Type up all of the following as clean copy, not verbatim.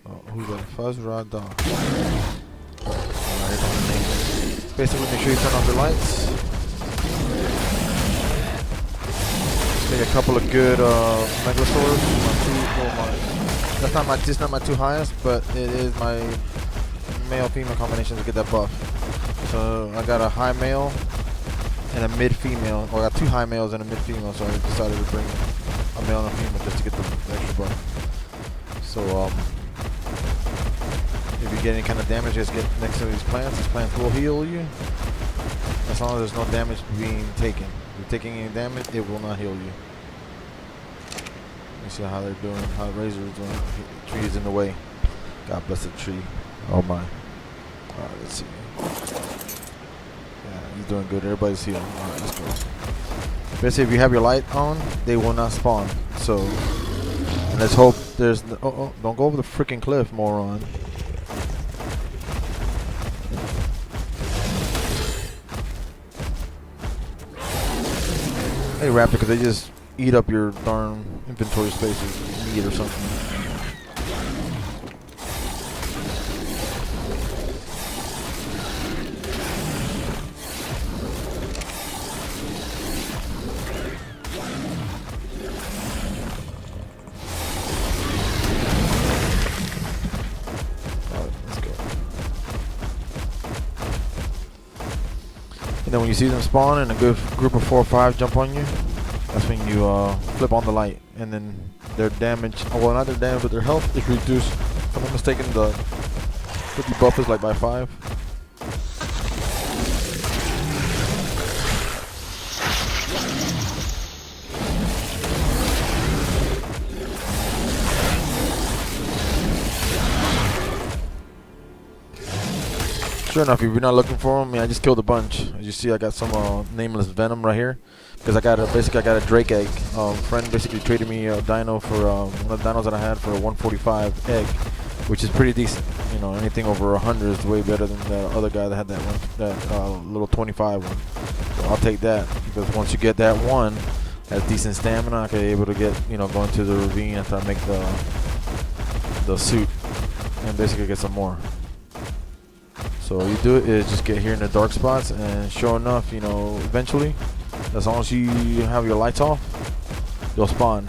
Oh, who's that? Fuzz Rod Dog. Alright, basically, make sure you turn off your lights. Take a couple of good megalosaurs. That's not my two highest, but it is my male-female combination to get that buff. So I got a high male and a mid-female. Or I got two high males and a mid-female, so I decided to bring a male and a female just to get the extra buff. So if you get any kind of damage, just get next to these plants. These plants will heal you as long as there's no damage being taken. If you're taking any damage, it will not heal you. You see how they're doing, how Razor is doing. The tree is in the way. God bless the tree. Oh my. Alright, let's see. Yeah, he's doing good. Everybody's healing. Alright, let's go. Basically, if you have your light on, they will not spawn. So, and let's hope there's. Don't go over the freaking cliff, moron. Hey, Raptor, because they just eat up your darn inventory space with meat or something. And then when you see them spawn and a good group of 4 or 5 jump on you, that's when you flip on the light, and then their damage, well, not their damage, but their health is reduced. If I'm not mistaken, the buff is like by 5. Sure enough, if you're not looking for them, I just killed a bunch. As you see, I got some nameless venom right here. Because I got a Drake egg. Friend basically traded me a dino for one of the dinos that I had for a 145 egg, which is pretty decent. You know, anything over 100 is way better than the other guy that had that one, that little 25 one. So I'll take that, because once you get that one, has decent stamina, I can be able to get, you know, go into the ravine after I make the suit and basically get some more. So all you do is just get here in the dark spots, and sure enough, you know, eventually, as long as you have your lights off, you'll spawn.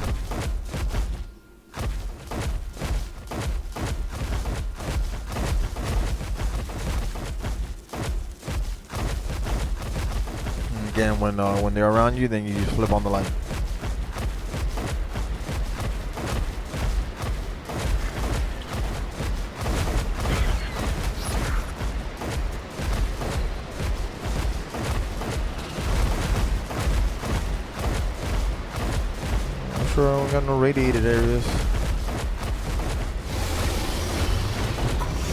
And again, when they're around you, then you just flip on the light. I don't got no radiated areas.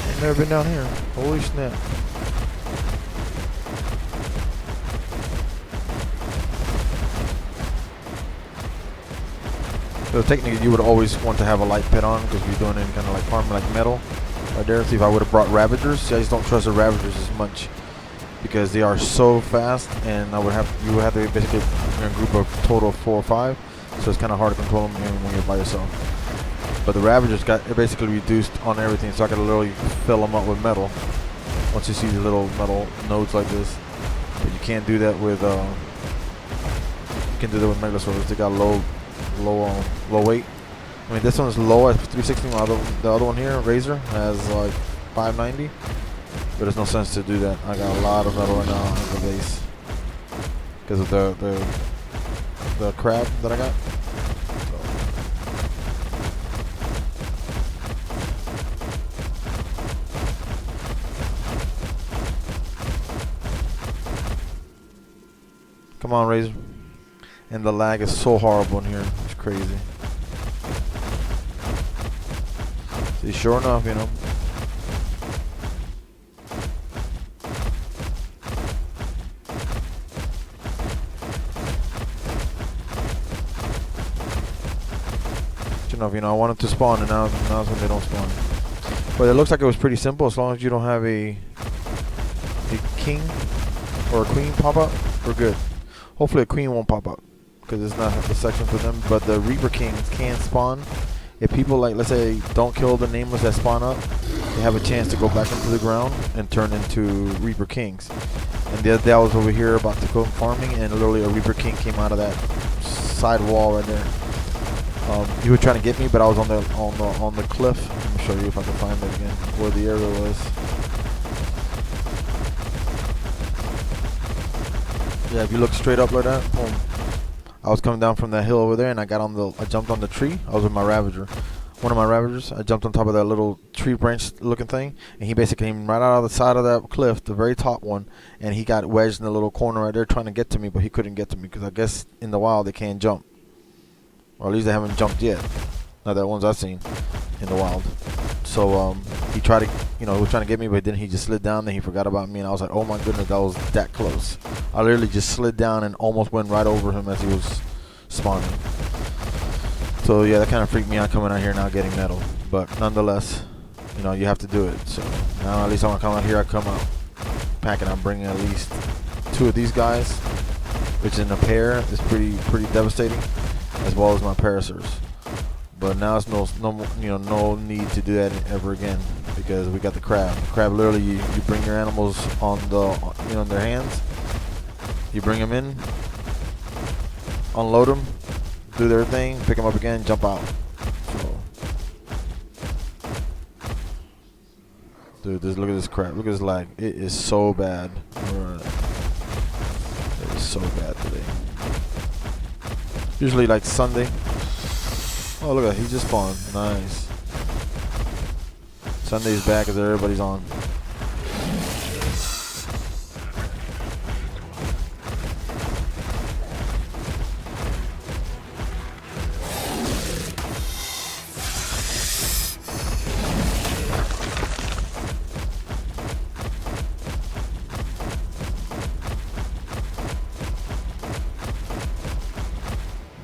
I've never been down here. Holy snap. So technically you would always want to have a light pit on, because you're doing any kind of like farming like metal right there. See, if I would have brought Ravagers, see, I just don't trust the Ravagers as much, because they are so fast, and you would have to basically in a group of total of 4 or 5. So it's kind of hard to control them when you're by yourself. But the Ravagers got basically reduced on everything, so I can literally fill them up with metal. Once you see the little metal nodes like this, but you can't do that with you can do that with megalosaurs. They got low weight. I mean, this one's low at 360. The other one here, Razor, has like 590. But there's no sense to do that. I got a lot of metal right now on the base because of the crab that I got. Come on, Razor. And the lag is so horrible in here. It's crazy. See, sure enough, you know. You know, I want them to spawn, and now's when they don't spawn. But it looks like it was pretty simple. As long as you don't have a king or a queen pop up, we're good. Hopefully a queen won't pop up, because it's not the section for them. But the Reaper Kings can spawn if people, like, let's say, don't kill the nameless that spawn up, they have a chance to go back into the ground and turn into Reaper Kings. And the other day I was over here about to go farming, and literally a Reaper King came out of that side wall right there. He was trying to get me, but I was on the cliff. Let me show you if I can find it again, where the area was. Yeah, if you look straight up like that, boom. I was coming down from that hill over there, and I jumped on the tree. I was with my Ravager. One of my Ravagers, I jumped on top of that little tree branch looking thing, and he basically came right out of the side of that cliff, the very top one, and he got wedged in the little corner right there trying to get to me, but he couldn't get to me because I guess in the wild they can't jump. Or at least they haven't jumped yet. Not that ones I've seen in the wild. So he tried to, he was trying to get me, but then he just slid down, then he forgot about me, and I was like, oh my goodness, that was that close. I literally just slid down and almost went right over him as he was spawning. So yeah, that kind of freaked me out coming out here now getting metal. But nonetheless, you have to do it. So now at least I want to come out here, I come out packing. I'm bringing at least 2 of these guys, which in a pair is pretty devastating, as well as my Paracers. But now it's no need to do that ever again, because we got the crab. The crab, literally, you bring your animals on in their hands. You bring them in, unload them, do their thing, pick them up again, jump out. So, dude, look at this crab. Look at this lag. It is so bad. It is so bad today. Usually like Sunday. Oh, look at that. He just spawned. Nice. Sunday's back as everybody's on.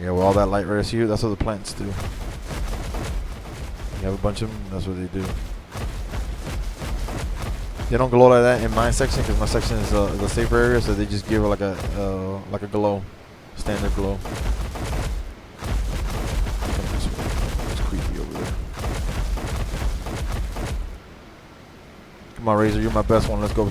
Yeah, well, all that light right here, that's what the plants do. You have a bunch of them, that's what they do. They don't glow like that in my section, because my section is the safer area, so they just give it like a glow, standard glow. It's creepy over there. Come on, Razor, you're my best one. Let's go.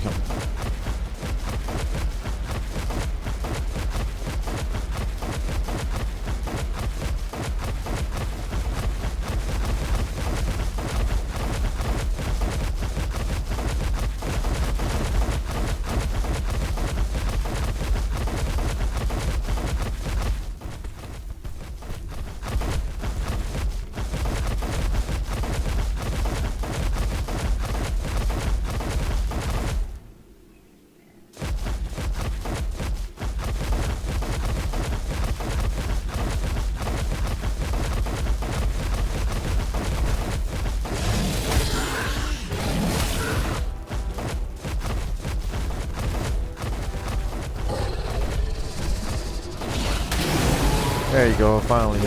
There you go, finally.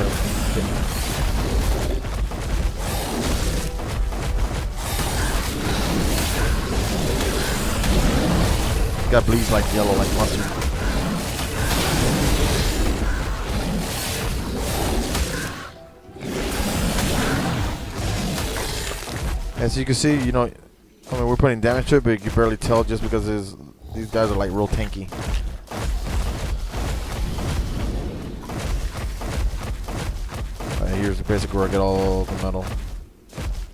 Got bleeds like yellow, like mustard. As you can see, we're putting damage to it, but you can barely tell just because these guys are like real tanky. Here's basically where I get all the metal.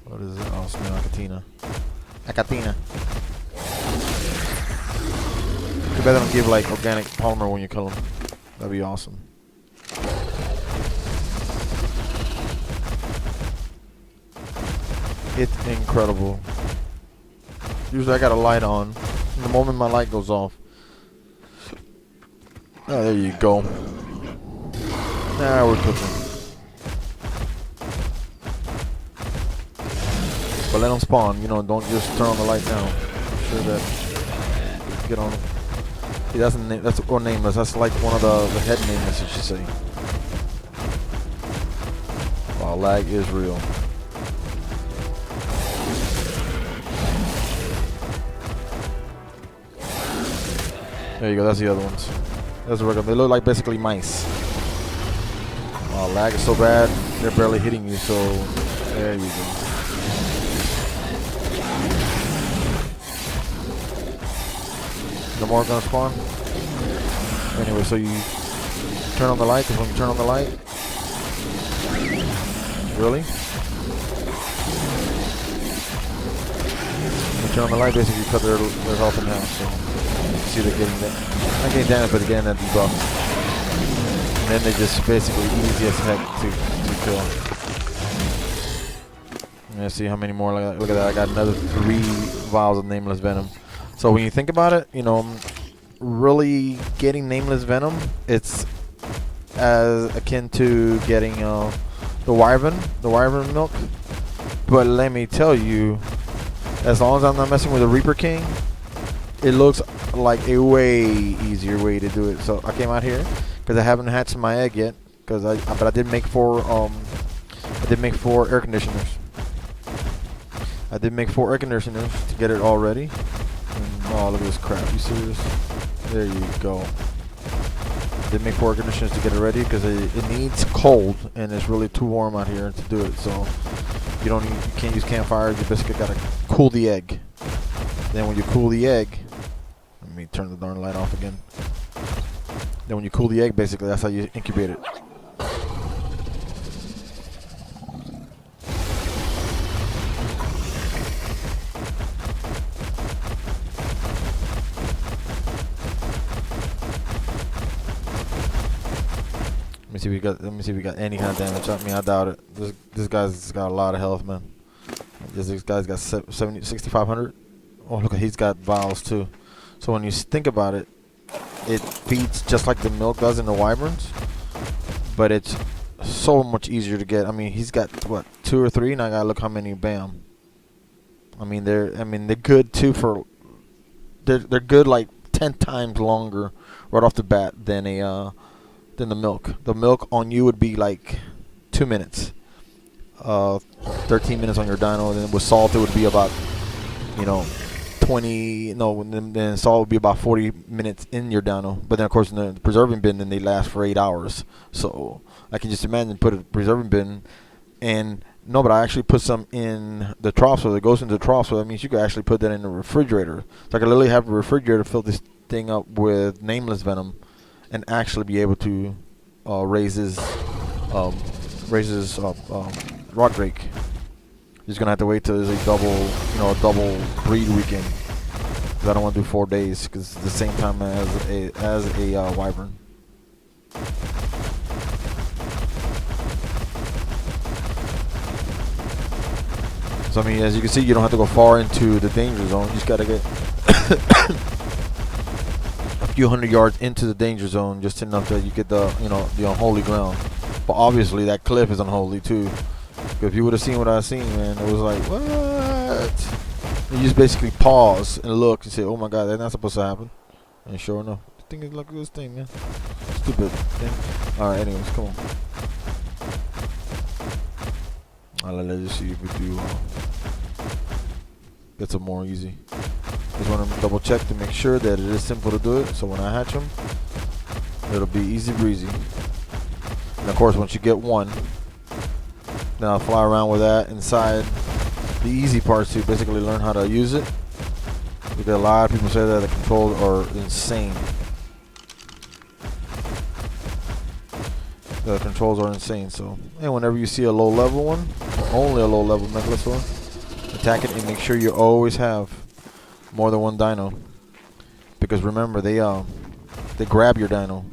What is it? Oh, it's Acatina. Acatina. Too bad they don't give like organic polymer when you kill them. That'd be awesome. It's incredible. Usually I got a light on. And the moment my light goes off. Oh, there you go. Now we're cooking. But let them spawn, don't just turn on the light now. I'm sure that get on. See, that's or nameless. That's like one of the head nameless, you should say. Wow, lag is real. There you go. That's the other ones. That's the regular. They look like basically mice. Wow, lag is so bad. they're barely hitting you. So there you go. No more gonna spawn. Anyway, so you turn on the light. Because when you turn on the light, really, when you turn on the light, basically you cut their health in half. So you see they're getting that. Not getting damage, but they're getting that debuff. And then they just basically easy as heck to kill. Let's see how many more. Look at that! I got another 3 vials of nameless venom. So when you think about it, you know, really getting nameless venom, it's as akin to getting the wyvern milk. But let me tell you, as long as I'm not messing with the Reaper King, it looks like a way easier way to do it. So I came out here because I haven't hatched my egg yet. But I did make 4 air conditioners. I did make 4 air conditioners to get it all ready. Oh, look at this crap. You serious? There you go. They make 4 air conditioners to get it ready because it needs cold and it's really too warm out here to do it. So you can't use campfires. You basically gotta cool the egg. Then when you cool the egg, let me turn the darn light off again. Then when you cool the egg, basically that's how you incubate it. Let me see if we got any kind of damage. I mean, I doubt it. This guy's got a lot of health, man. This guy's got 6,500. Oh, look, he's got vials too. So when you think about it, it feeds just like the milk does in the wyverns, but it's so much easier to get. I mean, he's got what, 2 or 3, and I gotta look how many. Bam. I mean, they're good too for. They're good like 10 times longer right off the bat than the milk. The milk on you would be like 2 minutes, 13 minutes on your dino. And then with salt, it would be about, you know, 20. No, then salt would be about 40 minutes in your dino. But then of course in the preserving bin, then they last for 8 hours. So I can just imagine put a preserving bin, and no, but I actually put some in the trough, so it goes into the trough. So that means you could actually put that in the refrigerator. So I could literally have a refrigerator fill this thing up with nameless venom, and actually be able to raise his rock drake. He's gonna have to wait till there's a double breed weekend, because I don't want to do 4 days, because it's the same time as a wyvern. So I mean, as you can see, you don't have to go far into the danger zone. You just gotta get a few hundred yards into the danger zone, just enough that you get the unholy ground. But obviously that cliff is unholy too. If you would have seen what I seen, man, it was like, what? You just basically pause and look and say, oh my god, that's not supposed to happen. And sure enough, the thing is like this thing, man. Stupid thing. Alright, anyways, come on. Let's just see if we do get some more easy. Just want to double check to make sure that it is simple to do it. So when I hatch them, it'll be easy breezy. And of course, once you get one, then I'll fly around with that inside. The easy parts to basically learn how to use it, because a lot of people say that the controls are insane. The controls are insane. So, and whenever you see a low level one, only a low level Megalosaur, attack it and make sure you always have more than one dino, because remember they grab your dino.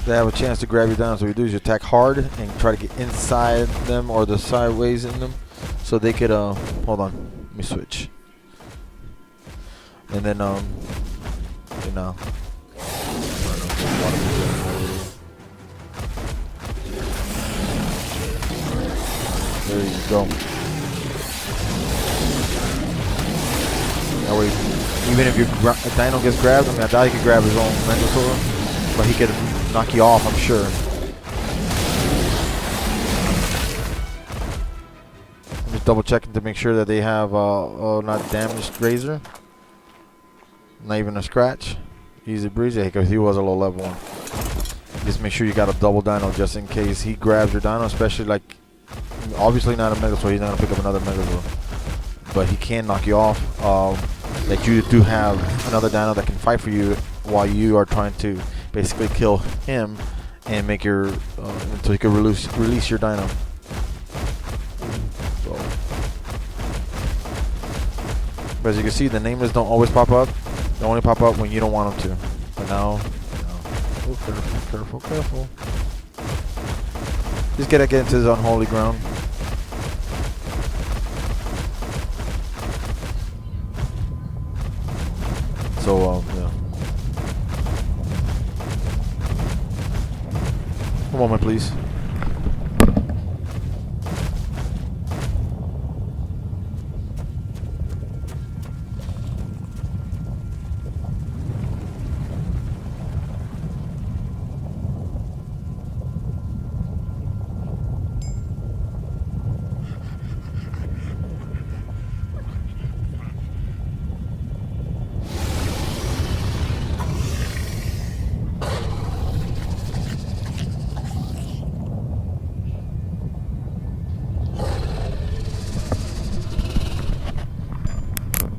They have a chance to grab you down, so what you do is you attack hard and try to get inside them or the sideways in them, so they could hold on, let me switch, and then you know, there you go. That way, even if your dino gets grabbed, I mean, I doubt he could grab his own Megalosaur, but he could knock you off, I'm sure. double checking to make sure that they have not damaged razor, not even a scratch. Easy breezy, because he was a low level one. Just make sure you got a double dino just in case he grabs your dino, especially like, obviously not a Megazord, he's not gonna pick up another Megazord, but he can knock you off. That you do have another dino that can fight for you while you are trying to basically kill him and make your until you can release your dino. So, but as you can see, the nameless don't always pop up. They only pop up when you don't want them to. But now, oh, careful, careful. Just gotta get into this unholy ground. So, yeah. One moment, please.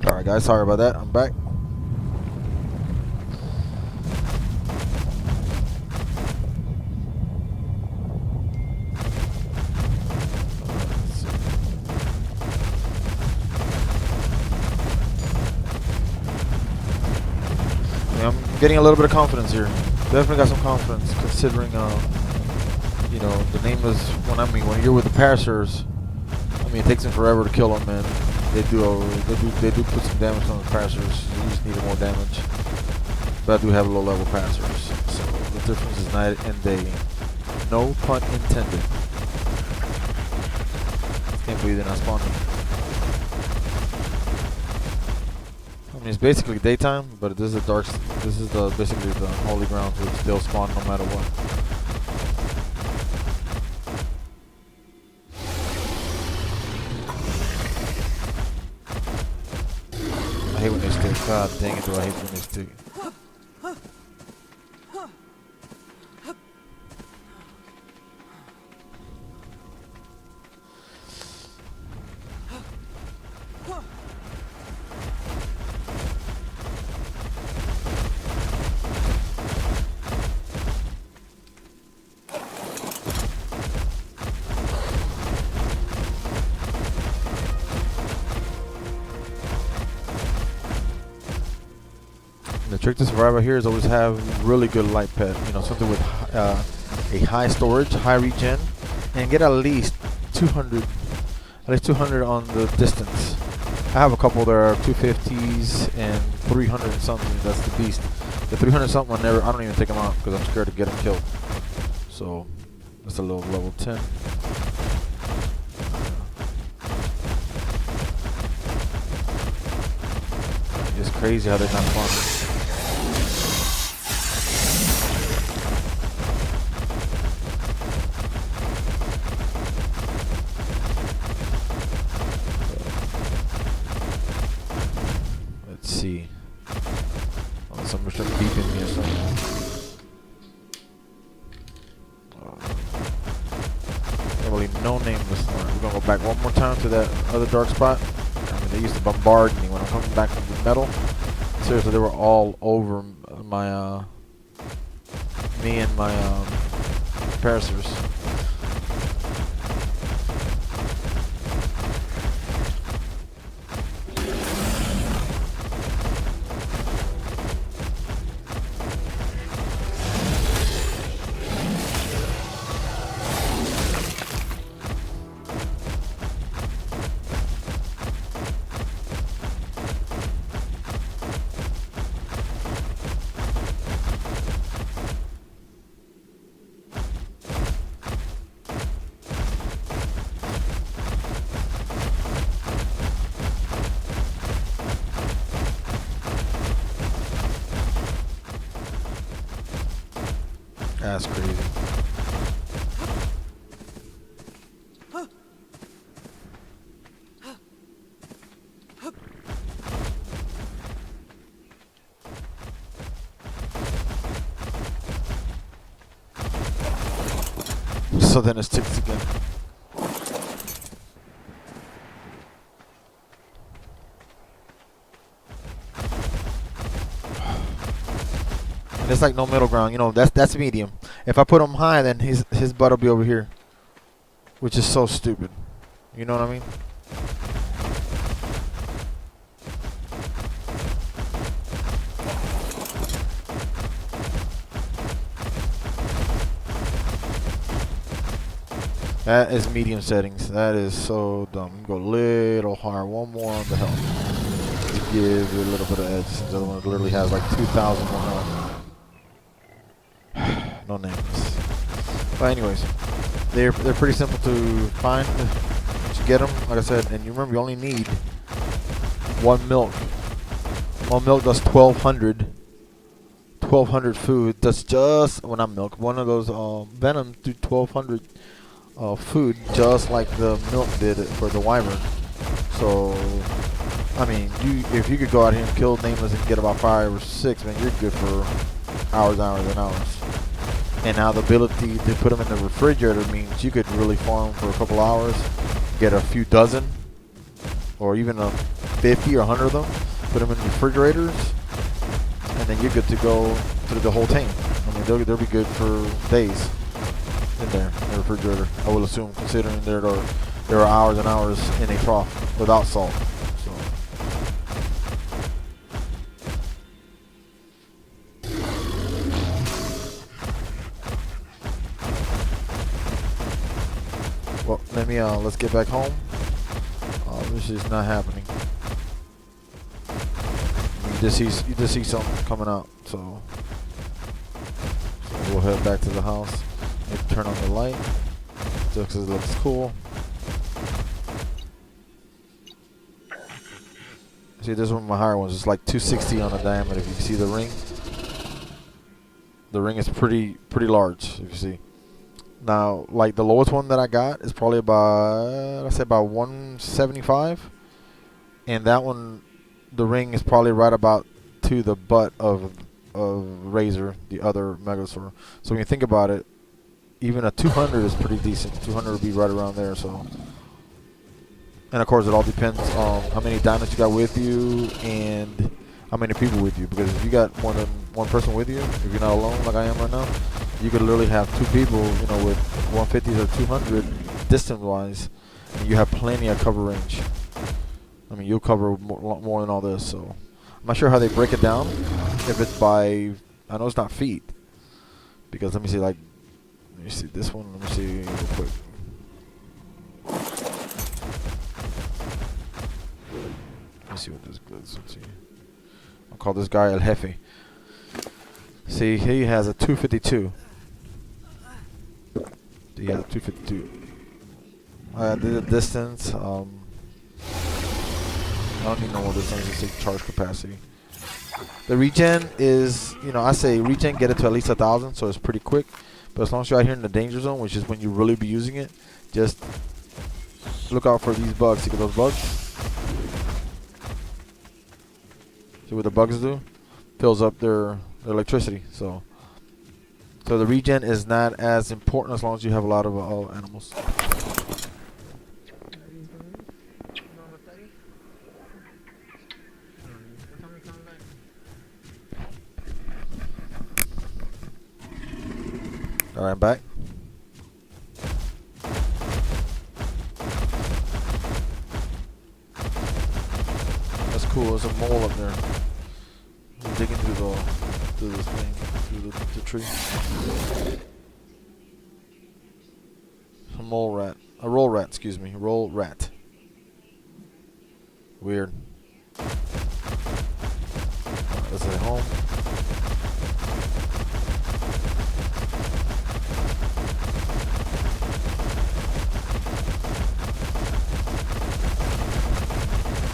Alright guys, sorry about that, I'm back. Yeah, I'm getting a little bit of confidence here. Definitely got some confidence considering you know, the nameless when you're with the Paracers, I mean it takes them forever to kill them, and they do put some damage on the Paracers. They just needed more damage. But I do have low level Paracers. So the difference is night and day. No pun intended. Can't believe they're not spawning. I mean it's basically daytime, but this is basically the holy ground, which they'll spawn no matter what. I hate when they stick. God dang it, do I hate when they stick. The trick to survive out here is always have really good light pet. You know, something with a high storage, high regen, and get at least 200 on the distance. I have a couple that are 250s and 300 and something. That's the beast. The 300 something I don't even take them out because I'm scared to get them killed. So that's a little level 10. It's crazy how they're not spawning. See. Oh, someone's trying to beep in me or something. Can't believe no nameless. We're gonna go back one more time to that other dark spot. I mean, they used to bombard me when I'm coming back from the metal. Seriously, they were all over my me and my Paracers. That's crazy. So then it sticks again. And it's like no middle ground, you know. That's medium. If I put him high, then his butt will be over here, which is so stupid. You know what I mean? That is medium settings. That is so dumb. You go a little higher. One more on the health. To give you a little bit of edge. Since the other one literally has like 2,000 more health. No names. But anyways, they're pretty simple to find. Once you get them, like I said, and you remember you only need one milk. One milk does 1,200. 1,200 food. That's just not milk. One of those venom do 1,200. Food, just like the milk did for the wyvern. So, I mean, if you could go out here and kill Nameless and get about 5 or 6, man, you're good for hours and hours. And now the ability to put them in the refrigerator means you could really farm for a couple hours, get a few dozen, or even 50 or 100 of them, put them in refrigerators, and then you're good to go through the whole tank. I mean, they'll be good for days. In there, in the refrigerator, I will assume, considering there are hours and hours in a trough without salt. So. Well, let's get back home. This is not happening. You just see something coming out, so we'll head back to the house. Maybe turn on the light just because it looks cool. See, this is one of my higher ones. It's like 260 on the diameter. If you can see the ring is pretty large. If you see. Now, like the lowest one that I got is probably about 175, and that one, the ring is probably right about to the butt of Razor, the other Megalosaur. So when you think about it, even a 200 is pretty decent. 200 would be right around there. So, and of course, it all depends on how many dinos you got with you and how many people with you. Because if you got more than one person with you, if you're not alone like I am right now, you could literally have 2 people, you know, with 150s or 200 distance-wise, and you have plenty of cover range. I mean, you'll cover more than all this. So, I'm not sure how they break it down. If it's by, I know it's not feet, because let me see, like. Let me see this one. Let me see real quick. Let me see what this is. Let's see. I'll call this guy El Jefe. See, he has a 252. He has a 252. The distance. I don't even know what this is. Just say charge capacity. The regen is, you know, I say regen get it to at least 1,000, so it's pretty quick. But as long as you're out here in the danger zone, which is when you really be using it, just look out for these bugs. See those bugs? See what the bugs do? Fills up their electricity. So the regen is not as important as long as you have a lot of animals. Alright, I'm back. That's cool. There's a mole up there. I'm digging through this thing, through the tree. A mole rat. A roll rat, excuse me. Roll rat. Weird. Let's head home.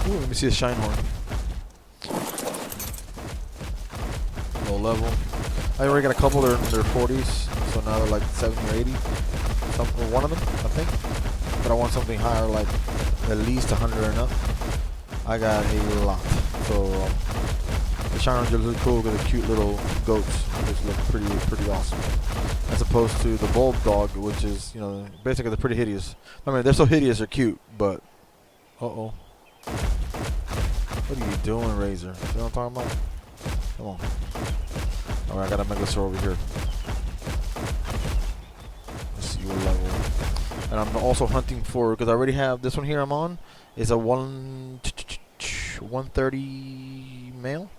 Ooh, let me see a shine horn. Low level. I already got a couple. They're in their 40s, so now they're like 70 or 80. One of them, I think. But I want something higher, like at least 100 and up. I got a lot. So The shiny ones are really cool because they're cute little goats, which look pretty awesome. As opposed to the bulldog, which is, you know, basically they're pretty hideous. I mean, they're so hideous they're cute, but uh-oh. What are you doing, Razor? You know what I'm talking about? Come on. Alright, I got a Megalosaur over here. Let's see what level. And I'm also hunting for, because I already have this one here I'm on, is a 130 male.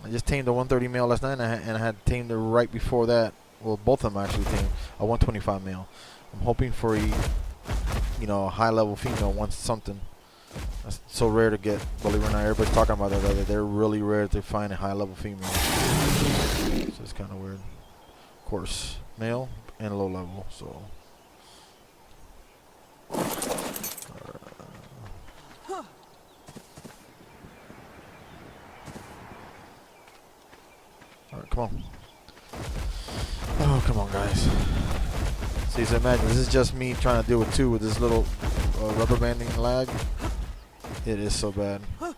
I just tamed a 130 male last night, and I had tamed it right before that. Well, both of them actually tamed a 125 male. I'm hoping for a, you know, a high level female once something. That's so rare to get, believe it or not. Everybody's talking about that. They're really rare to find a high level female. So it's kind of weird. Of course, male and low level. So. Alright, come on. Oh, come on, guys. See, so imagine, this is just me trying to deal with two with this little rubber banding lag. It is so bad. And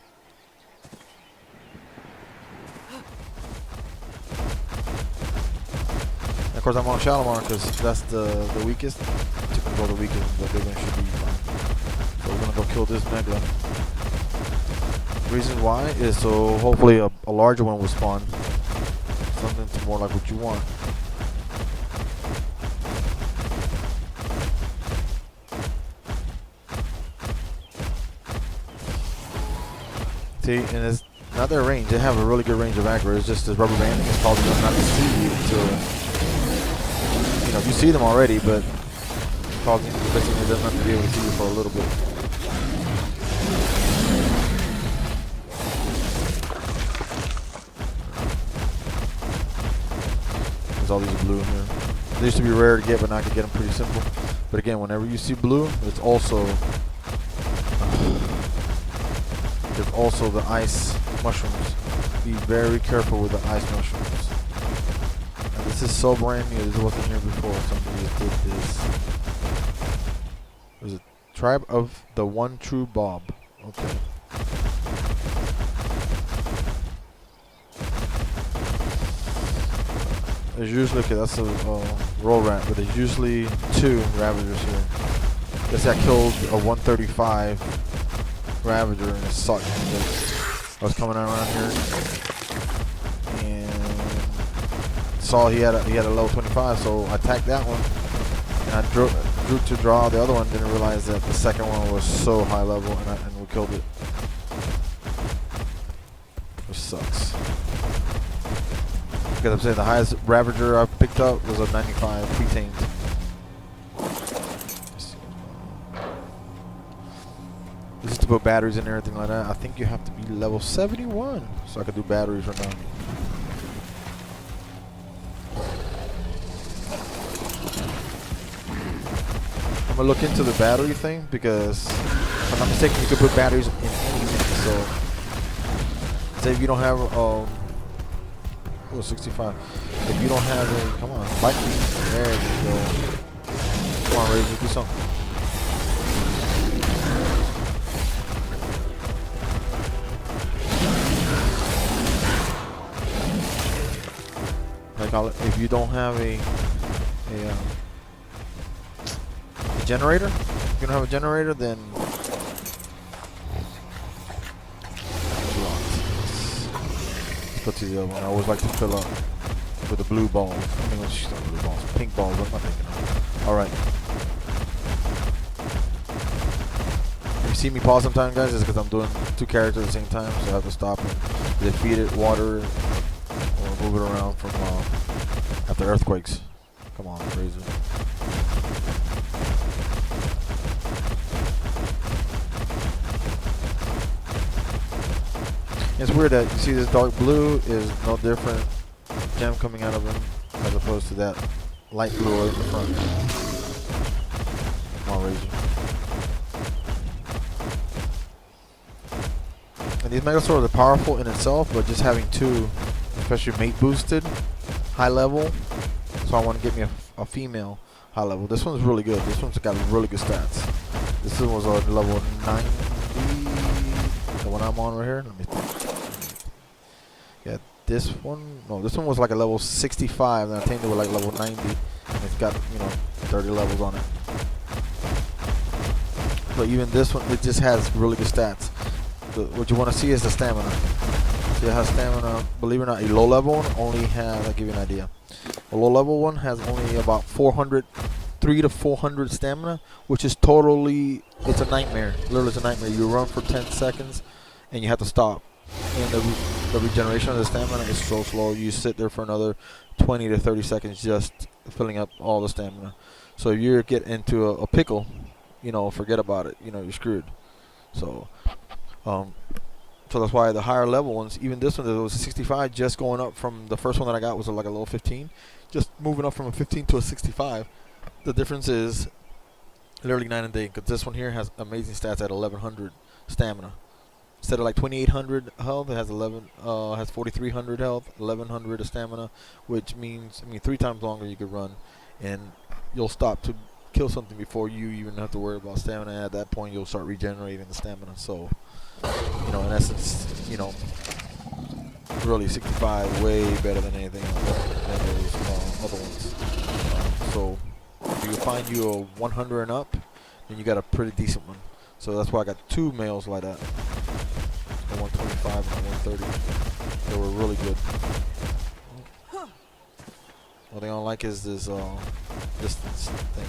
of course, I'm on Shalimar because that's the weakest. To control the weakest, the big one should be fine. So we're gonna go kill this Megla. Reason why is so hopefully a larger one will spawn. Something to more like what you want. See, and it's not their range. They have a really good range of aggro. It's just this rubber banding is causing them not to see you until, you know, you see them already, but causing basically them not to be able to see you for a little bit. There's all these blue in here. They used to be rare to get, but now I can get them pretty simple. But again, whenever you see blue, it's also there's also the ice mushrooms. Be very careful with the ice mushrooms. And this is so brand new. This wasn't here before. Somebody just did this. There's a tribe of the one true Bob. Okay. There's usually, okay, that's a roll rat, but there's usually two Ravagers here. Guess I killed a 135 Ravager and it sucked because I was coming around here and saw he had a level 25, so I attacked that one and I drew to draw the other one. Didn't realize that the second one was so high level and we killed it, which sucks. Because I'm saying the highest Ravager I picked up was a 95 pre-tamed. This is to put batteries in and everything like that. I think you have to be level 71 so I could do batteries right now. I'm gonna look into the battery thing because if I'm not mistaken, you can put batteries in anything. So say if you don't have 65. If you don't have a, come on, bite me. There you go. Come on, Razor, do something. Like, if you don't have a generator, if you don't have a generator, then go to the other one. I always like to fill up with the blue balls. I mean, what's blue balls? Pink balls. What am I thinking of? All right. If you see me pause sometimes, guys, it's because I'm doing two characters at the same time, so I have to stop and either feed it water or move it around from after earthquakes. Come on, Razor. It's weird that you see this dark blue is no different gem coming out of him as opposed to that light blue right in the front. Come on, Razor. And these Megalosaurs are powerful in itself, but just having two, especially mate boosted, high level. So I want to get me a female high level. This one's really good. This one's got really good stats. This one was on level 90. The one I'm on right here. Let me think. Yeah, this one, no, this one was like a level 65, and I tamed it with like level 90, and it's got, you know, 30 levels on it. But even this one, it just has really good stats. What you want to see is the stamina. So it has stamina, believe it or not, a low level one only has, I'll give you an idea. A low level one has only about 3 to 400 stamina, which is totally, it's a nightmare. Literally, it's a nightmare. You run for 10 seconds, and you have to stop. And the regeneration of the stamina is so slow. You sit there for another 20 to 30 seconds just filling up all the stamina. So if you get into a pickle, you know, forget about it. You know, you're screwed. So, so that's why the higher level ones, even this one, it was a 65, just going up from the first one that I got was like a level 15, just moving up from a 15 to a 65. The difference is literally night and day, because this one here has amazing stats at 1100 stamina. Instead of like 2800 health, it has 4300 health, 1100 of stamina, which means, I mean, 3 times longer you could run, and you'll stop to kill something before you even have to worry about stamina. At that point, you'll start regenerating the stamina. So, you know, in essence, you know, really 65 way better than anything than those other ones. So if you find you a 100 and up, then you got a pretty decent one. So that's why I got 2 males like that, a 125 and a 130. They were really good. What I don't like is this distance thing.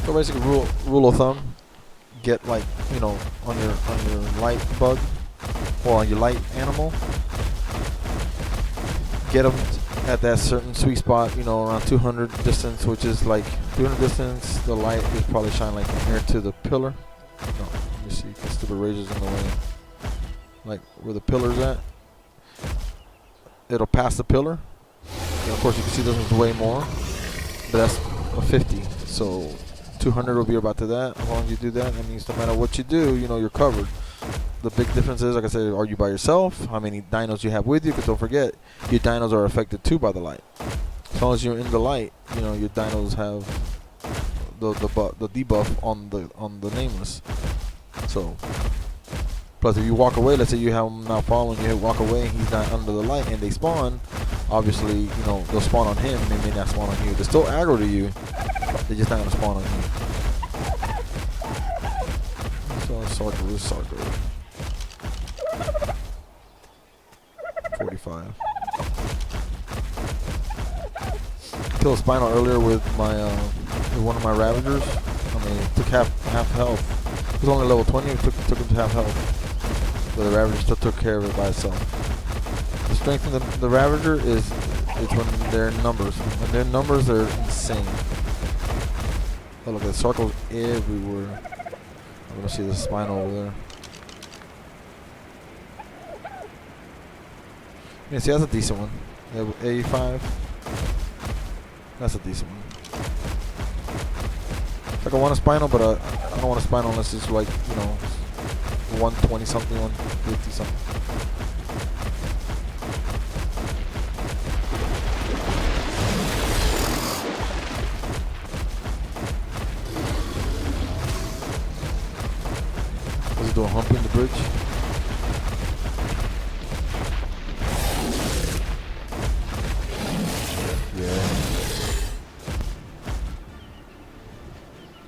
So basically, rule of thumb, get like, you know, on your light bug or on your light animal, get them at that certain sweet spot, you know, around 200 distance, which is like 200 distance. The light is probably shine like from here to the pillar. No, let me see, because the razor's in the way. Like where the pillar's at, it'll pass the pillar. And of course, you can see this one's way more, but that's a 50. So 200 will be about to that. As long as you do that, that means no matter what you do, you know, you're covered. The big difference is, like I said, are you by yourself? How many dinos you have with you? Because don't forget, your dinos are affected too by the light. As long as you're in the light, you know, your dinos have the debuff on the nameless. So, plus if you walk away, let's say you have them now following you, walk away, and he's not under the light, and they spawn. Obviously, you know, they'll spawn on him, and they may not spawn on you. They're still aggro to you. They're just not gonna spawn on you. So this circle. 45. Killed a spinal earlier with my with one of my ravagers. I mean, it took half health. It was only level 20. It took him to half health. But the ravager still took care of it by itself. The strength of the ravager is when they're in numbers. When they're in numbers, they're insane. Oh, look at the circles everywhere. I'm gonna see the spinal over there. Yeah, see, that's a decent one. 85. That's a decent one. Like I want a spinal, but I don't want a spinal unless it's like, you know, 120 something, 150 something. Was it doing humping the bridge?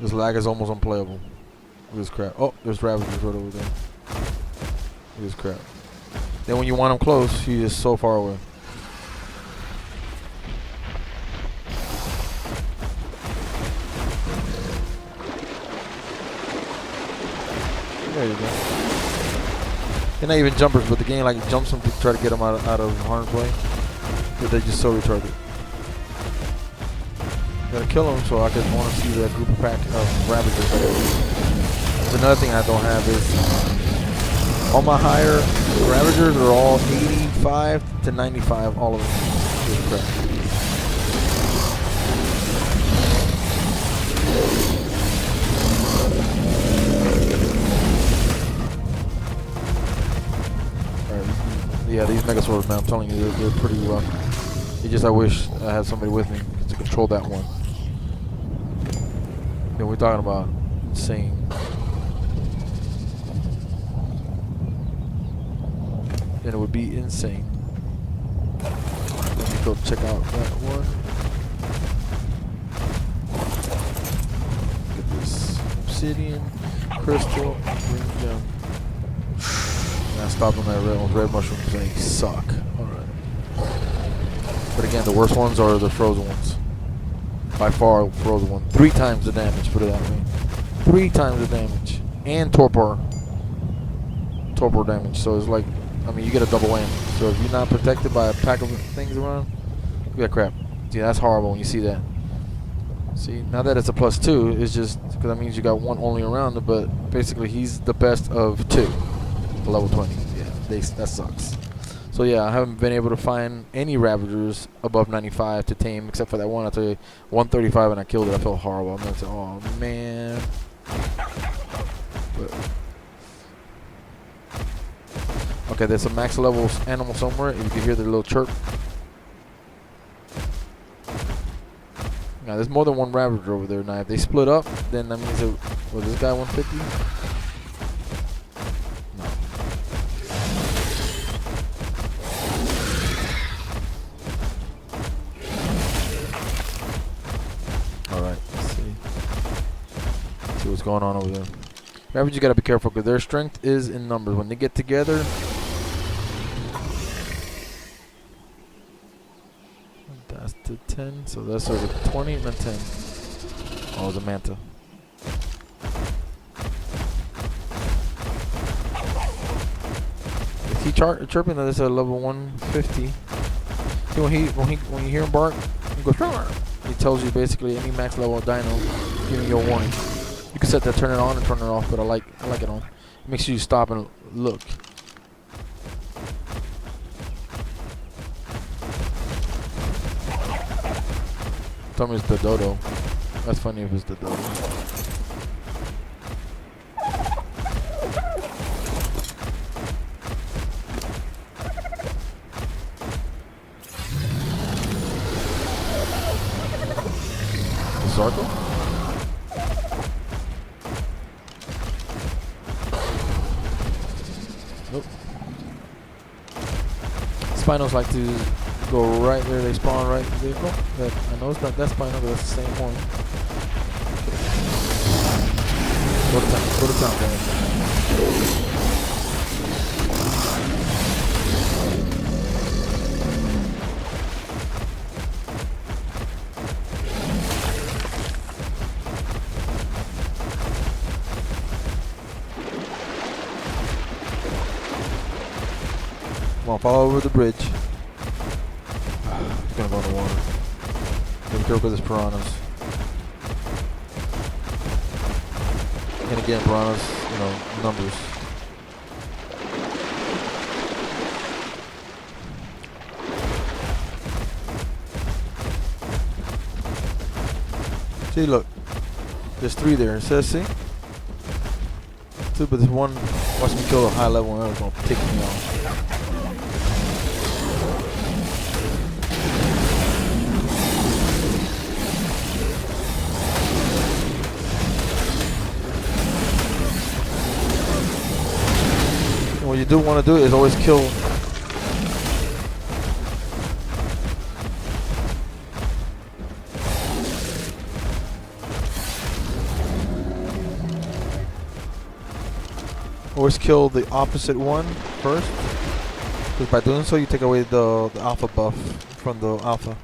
This lag is almost unplayable. Look at this crap. Oh, there's ravagers right over there. Look at this crap. Then when you want him close, he is so far away. There you go. They're not even jumpers, but the game like jumps them to try to get them out of harm's way. But they're just so retarded. Gotta kill them so I just want to see that group of pack of ravagers. That's another thing I don't have is all my higher ravagers are all 85 to 95, all of them. Alright, Yeah, these Megasaurs, man, I'm telling you, they're pretty rough. It's just I wish I had somebody with me to control that one. Then we're talking about insane. Then it would be insane. Let me go check out that one. Look at this. Obsidian, crystal, green gem. I stopped on that red mushrooms. They suck. Alright. But again, the worst ones are the frozen ones. By far, the frozen one. 3 times the damage, put it that way. 3 times the damage. And torpor damage. So it's like, I mean, you get a double whammy. So if you're not protected by a pack of things around, you got crap. See, that's horrible when you see that. See, now that it's a +2, it's just, because that means you got one only around it, but basically he's the best of 2. Level 20. Yeah, that sucks. So yeah, I haven't been able to find any Ravagers above 95 to tame, except for that one. I tell you, 135 and I killed it. I felt horrible. I'm like, oh man. But, okay, there's a max level animal somewhere. If you can hear the little chirp. Now there's more than one Ravager over there. Now if they split up, then that means was this guy 150? What's going on over there? Ravagers, you gotta be careful because their strength is in numbers. When they get together, that's the 10. So that's sort of 20 and then 10. Oh, the manta. If he chirping, that is a level 150. See, when you hear him bark, he goes. He tells you basically any max level dino giving you a warning. You can set that, turn it on and turn it off, but I like it on. It makes you stop and look. Tell me it's the dodo. That's funny if it's the dodo. Zarko? Nope. Spinos like to go right there. They spawn right there. Oh, I know it's not that Spino, but that's the same one. Go to town, guys. Come on, follow over the bridge. He's gonna go in the water. Be careful with his piranhas. And again, piranhas, you know, numbers. See, look. There's 3 there. It says, see? 2, but there's one. Watch me kill a high level one. That's gonna tick me off. What you do want to do is always kill. Always kill the opposite one first, because by doing so you take away the alpha buff from the alpha.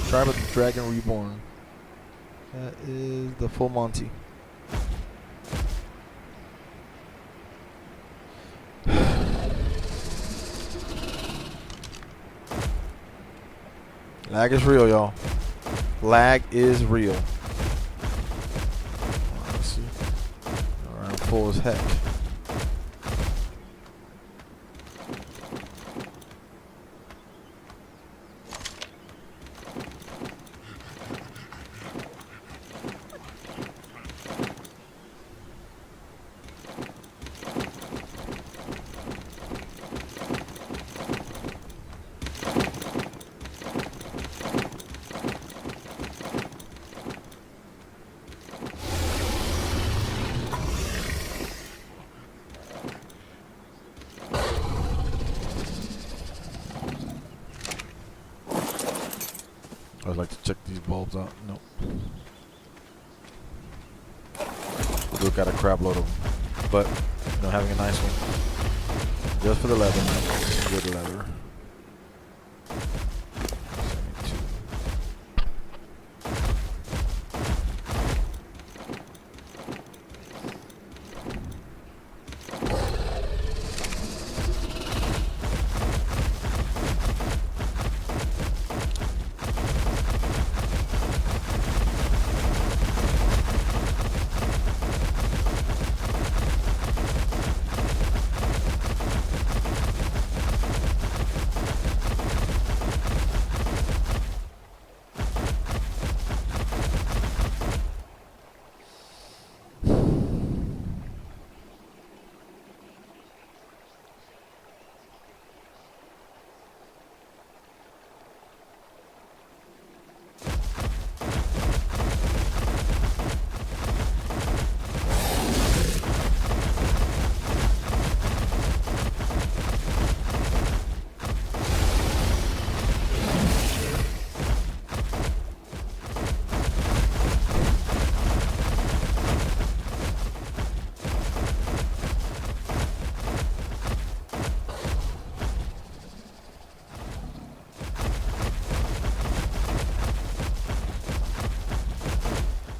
Tribe of the Dragon Reborn. That is the full Monty. Lag is real, y'all. Lag is real. Let's see. Alright, I'm full as heck. always like to check these bulbs out. Nope. We've got a crap load of them. But, you know, having a nice one. Just for the leather. Good leather. 72.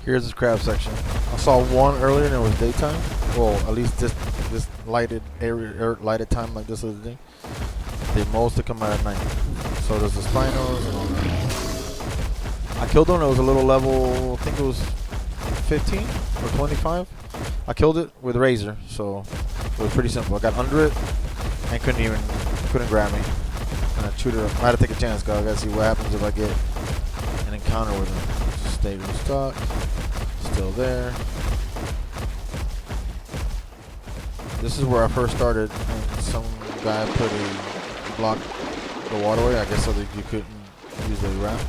Here's this crab section. I saw one earlier and it was daytime. Well, at least this lighted area, lighted time like this other thing. They mostly come out at night. So there's the spinos and all that. I killed one. It was a little level. I think it was 15 or 25. I killed it with a razor, so it was pretty simple. I got under it and couldn't grab me. And I chewed it up. I had to take a chance, guys. I gotta see what happens if I get an encounter with him. Stay restock. Still there. This is where I first started, and some guy put a block the waterway, I guess, so that you couldn't use the raft.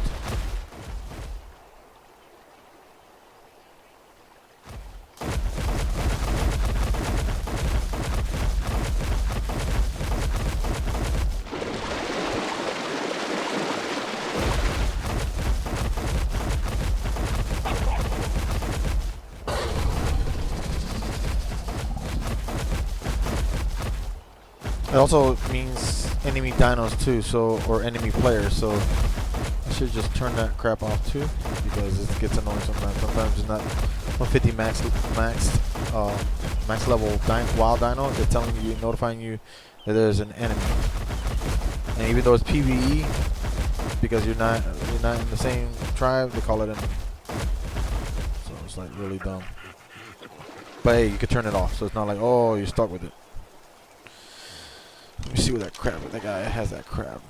It also means enemy dinos too, so, or enemy players, so I should just turn that crap off too, because it gets annoying sometimes. Sometimes it's not 150 max level wild dino. They're telling you, notifying you that there's an enemy, and even though it's PvE, because you're not in the same tribe, they call it enemy. So it's like really dumb. But hey, you can turn it off, so it's not like, oh, you're stuck with it. Let me see what that crab. That guy has that crab.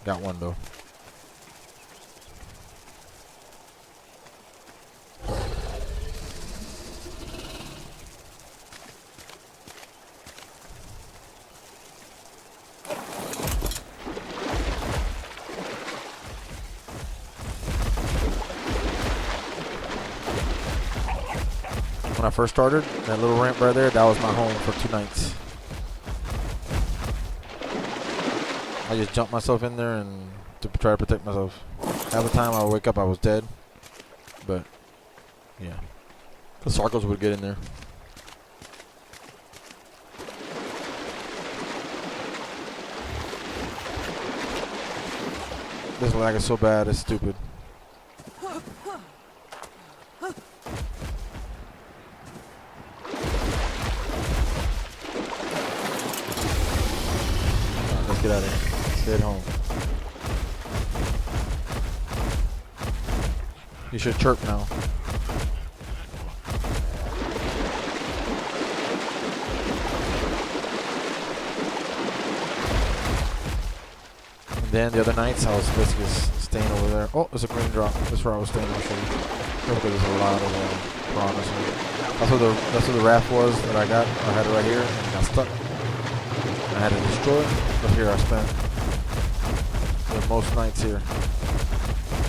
Got one though. When I first started, that little ramp right there, that was my home for 2 nights. I just jumped myself in there and to try to protect myself. Half the time I would wake up, I was dead. But, yeah. The sarcos would get in there. This lag is so bad, it's stupid. Let's get out of here. Stay at home. You should chirp now. then the other nights I was basically staying over there. Oh, there's a green drop. That's where I was staying actually. Because there's a lot of piranhas here. That's where the raft was that I got. I had it right here and got stuck. I had to destroy it. But here I spent most nights here.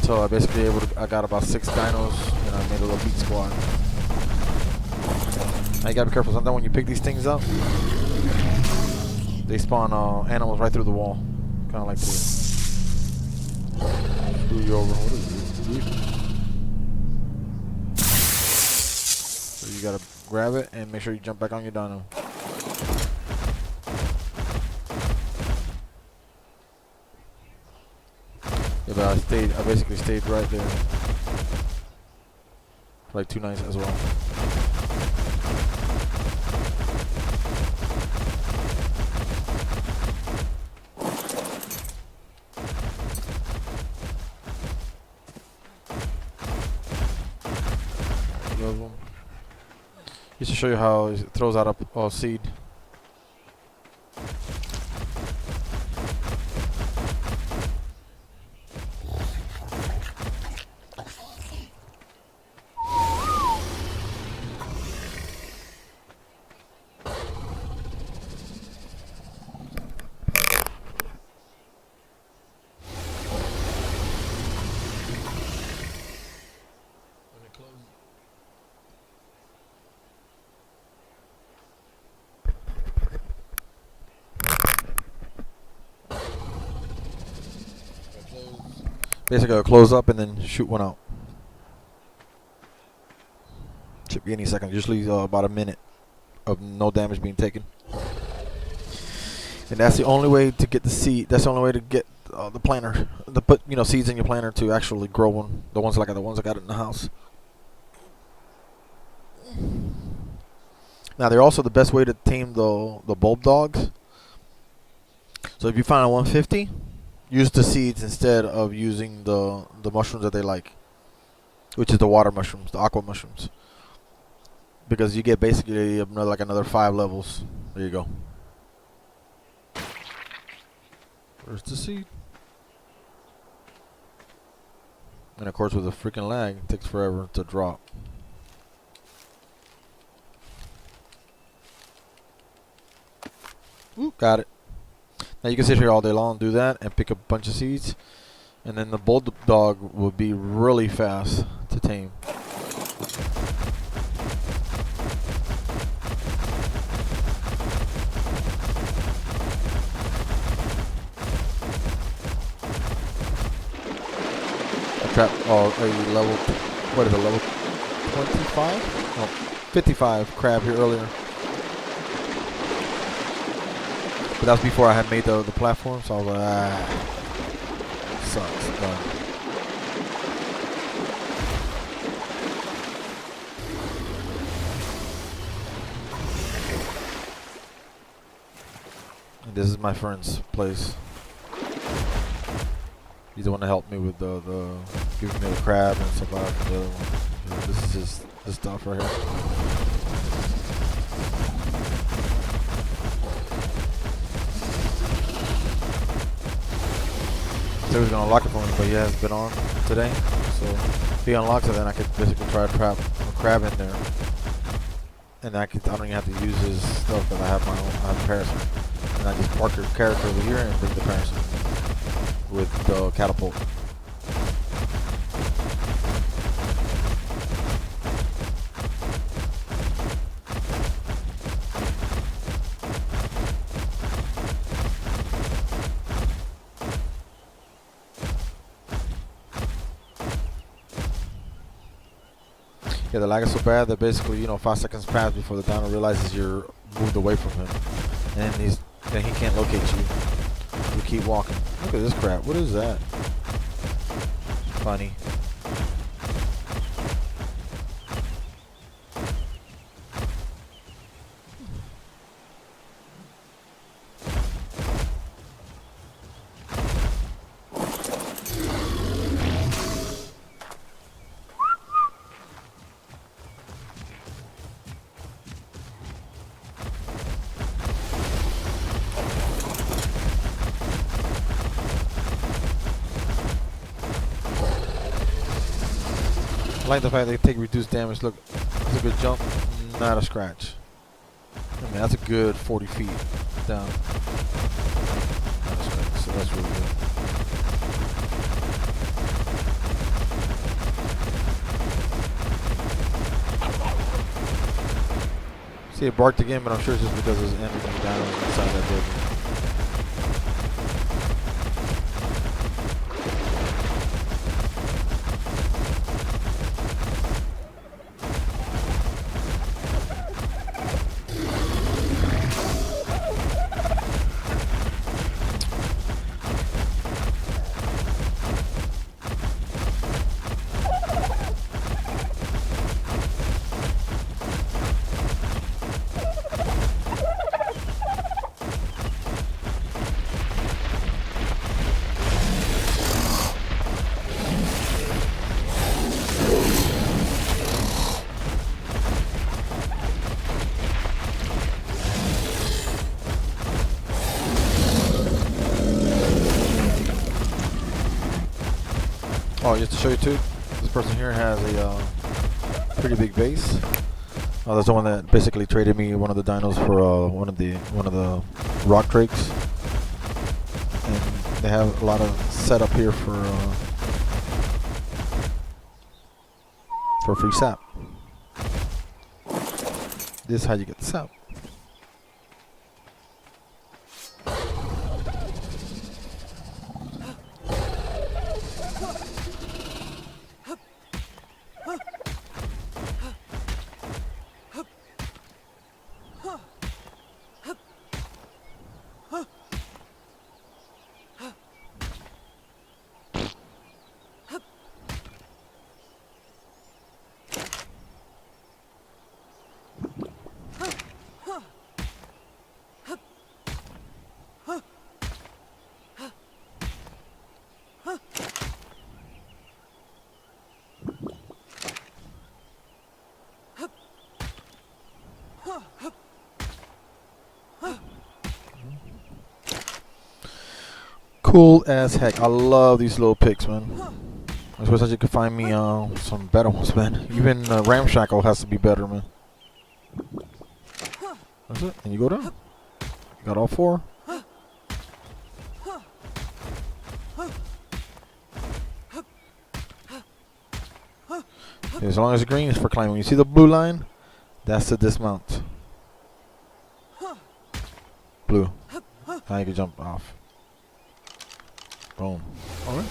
So I basically I got about 6 dinos and I made a little beat squad. Now you gotta be careful. Sometimes when you pick these things up, they spawn animals right through the wall. Kind of like to screw you over. What is this? So you gotta grab it and make sure you jump back on your dino. Yeah, but I basically stayed right there for like 2 nights as well. Just to show you how it throws out a seed. Basically, I'll close up and then shoot one out. Should be any second. Usually about a minute of no damage being taken. And that's the only way to get the seed. That's the only way to get the planter. To put seeds in your planter to actually grow one. The ones like the ones I got in the house. Now they're also the best way to tame the bulb dogs. So if you find a 150. Use the seeds instead of using the mushrooms that they like, which is the water mushrooms, the aqua mushrooms, because you get basically another 5 levels. There you go. Where's the seed? And of course, with a freaking lag, it takes forever to drop. Ooh, got it. Now you can sit here all day long, do that, and pick up a bunch of seeds, and then the bulldog will be really fast to tame. I trapped a level, what is it, level 25? No, 55 crab here earlier. But that was before I had made the platform, so I was like, sucks, done. And this is my friend's place. He's the one that helped me with the giving me the crab and stuff like that. The other one. This is just this stuff right here. So he was gonna unlock it for me, but he hasn't been on today. So if he unlocks it, then I could basically try to trap a crab in there, and I don't even have to use his stuff because I have my own. I have parasite, and I just park your character over here and bring the parasite with the catapult. Yeah, the lag is so bad that basically, 5 seconds pass before the dino realizes you're moved away from him, and then he can't locate you. You keep walking. Look at this crap. What is that? Funny. I like the fact they take reduced damage. Look, that's a good jump, not a scratch. I mean, that's a good 40 feet down. Not a scratch, so that's really good. See, it barked again, but I'm sure it's just because there's enemy down inside that building. Oh, just to show you too, this person here has a pretty big base. That's the one that basically traded me one of the dinos for one of the rock drakes, and they have a lot of setup here for free sap. This is how you get the sap. Cool as heck. I love these little picks, man. I wish that you could find me some better ones, man. Even Ramshackle has to be better, man. That's it. And you go down. You got all four. Okay, as long as the green is for climbing. You see the blue line? That's the dismount. Blue. Now you can jump off. Boom. Alright.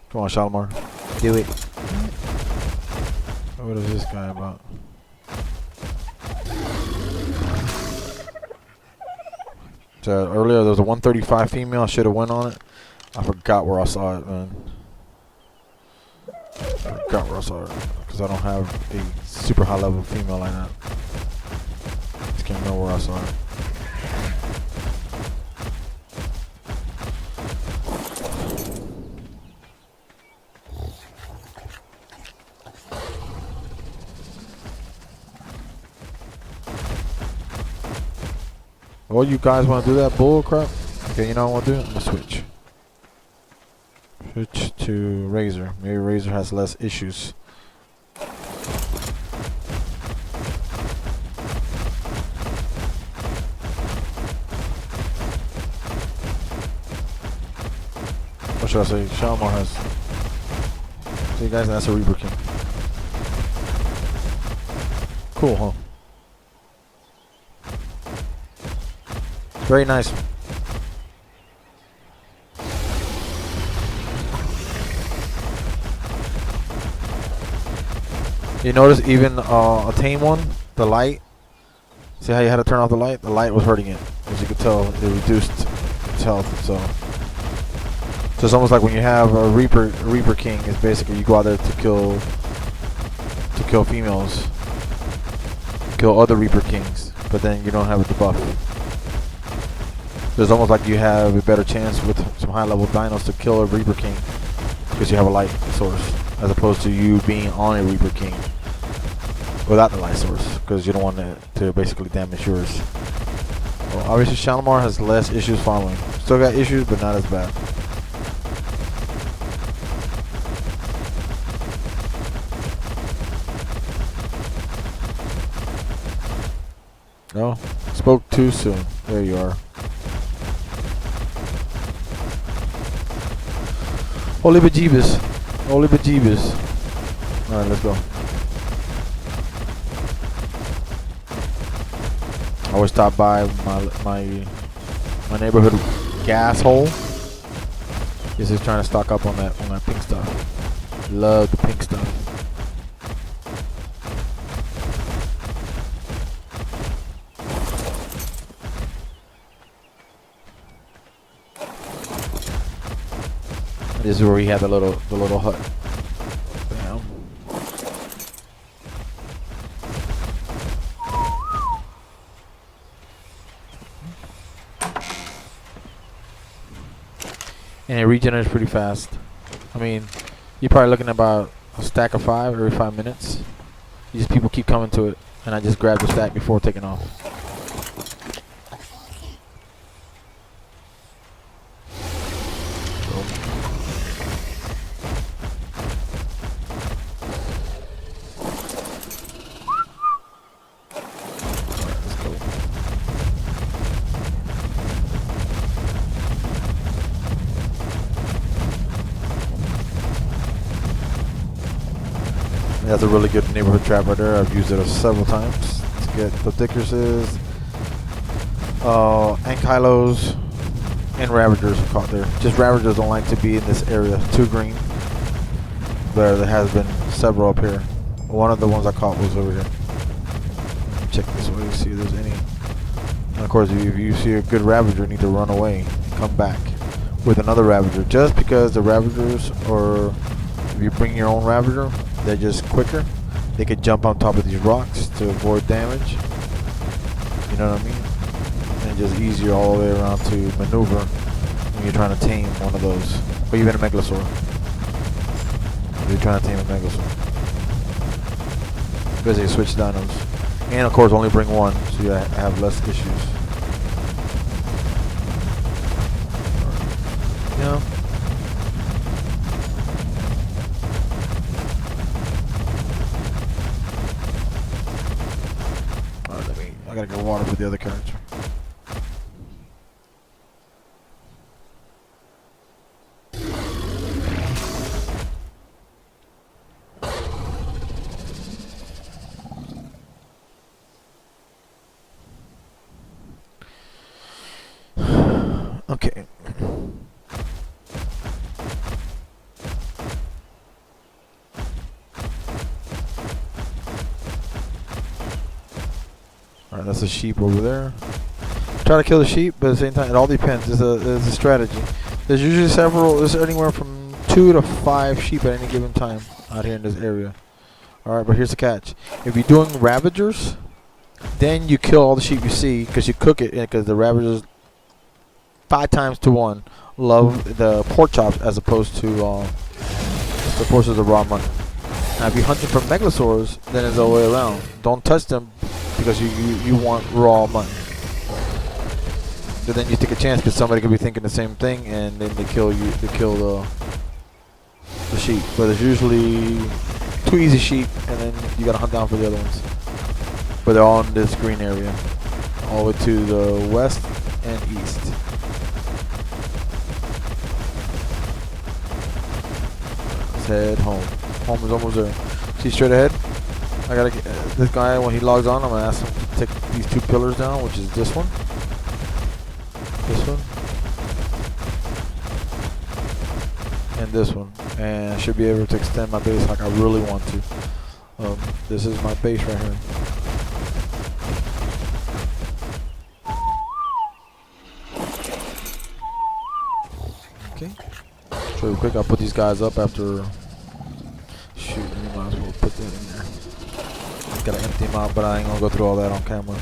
Come on, Shalimar. Do it. What is this guy about? So earlier there was a 135 female. I should have went on it. I forgot where I saw it, man. I forgot where I saw it because I don't have a super high level female like that. Just can't remember where I saw it. Oh, you guys want to do that bull crap? Okay, you know what I want to do? I'm going to switch. Switch to Razor. Maybe Razor has less issues. What should I say? Shalimar has. So you guys, that's a Reaper King. Cool, huh? Very nice. You notice even a tame one, the light. See how you had to turn off the light? The light was hurting it. As you could tell, it reduced its health. So it's almost like when you have a Reaper King. It's basically you go out there to kill females, kill other Reaper Kings, but then you don't have a debuff. It's almost like you have a better chance with some high level dinos to kill a Reaper King because you have a light source, as opposed to you being on a Reaper King without the light source, because you don't want it to basically damage yours. Well, obviously Shalimar has less issues following. Still got issues, but not as bad. No, spoke too soon. There you are. Holy bejeebus. Holy bejeebus. Alright, let's go. I always stop by my neighborhood gas hole. He's just trying to stock up on that pink stuff. Love the pink stuff. This is where we had the little hut. Bam. And it regenerates pretty fast. I mean, you're probably looking at about a stack of 5 every 5 minutes. These people keep coming to it, and I just grab the stack before taking off. That's a really good neighborhood trap right there. I've used it several times to get Ploticruses, Ankylos, and Ravagers caught there. Just Ravagers don't like to be in this area. Too green. There has been several up here. One of the ones I caught was over here. Check this way, see if there's any. And of course, if you see a good Ravager, you need to run away and come back with another Ravager. Just because the Ravagers, or if you bring your own Ravager, they're just quicker. They could jump on top of these rocks to avoid damage. You know what I mean? And just easier all the way around to maneuver when you're trying to tame one of those. Or even a Megalosaur. If you're trying to tame a Megalosaur. Because they switch dinos. And of course only bring one, so you have less issues. Yeah. I gotta get water for the other character. Okay. Alright, that's a sheep over there. Try to kill the sheep, but at the same time, it all depends. It's a strategy. There's usually there's anywhere from 2 to 5 sheep at any given time out here in this area. Alright, but here's the catch. If you're doing Ravagers, then you kill all the sheep you see, because you cook it, because the Ravagers 5 times to 1 love the pork chops as opposed to the raw mutton. Now if you're hunting for Megalosaurs, then it's the other way around. Don't touch them because you want raw mutton. So then you take a chance because somebody could be thinking the same thing, and then they kill you. They kill the sheep. But there's usually 2 easy sheep, and then you gotta hunt down for the other ones. But they're all in this green area, all the way to the west and east. Let's head home. Home is almost there. See straight ahead? I gotta get this guy, when he logs on, I'm gonna ask him to take these 2 pillars down, which is this one, and this one, and I should be able to extend my base like I really want to. This is my base right here. Okay. So real quick, I'll put these guys up after. Shoot, you might as well put that in there. Just gotta empty them out, but I ain't gonna go through all that on camera.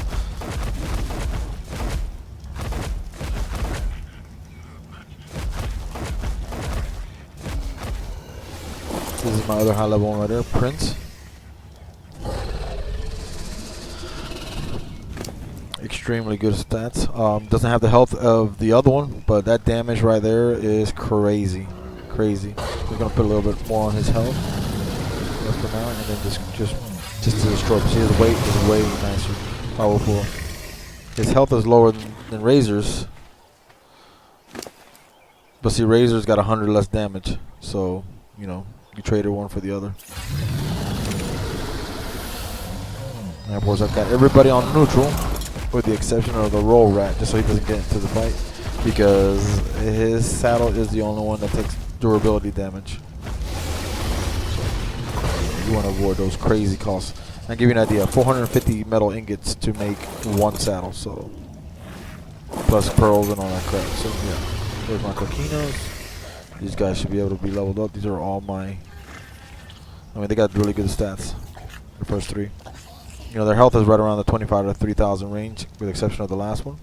This is my other high level one right there, Prince. extremely good stats. Doesn't have the health of the other one, but that damage right there is crazy, crazy. We're gonna put a little bit more on his health for now, and then just to destroy. See, his weight is way nicer, powerful. His health is lower than Razor's, but see, Razor's got 100 less damage, so you know you traded one for the other. And of course, I've got everybody on neutral, with the exception of the roll rat, just so he doesn't get into the fight, because his saddle is the only one that takes durability damage. So you want to avoid those crazy costs. I'll give you an idea: 450 metal ingots to make one saddle, so plus pearls and all that crap. So yeah, there's my coquinos. These guys should be able to be leveled up. These are all my. I mean, they got really good stats. The first three. You know, their health is right around the 25 to 3,000 range, with the exception of the last one.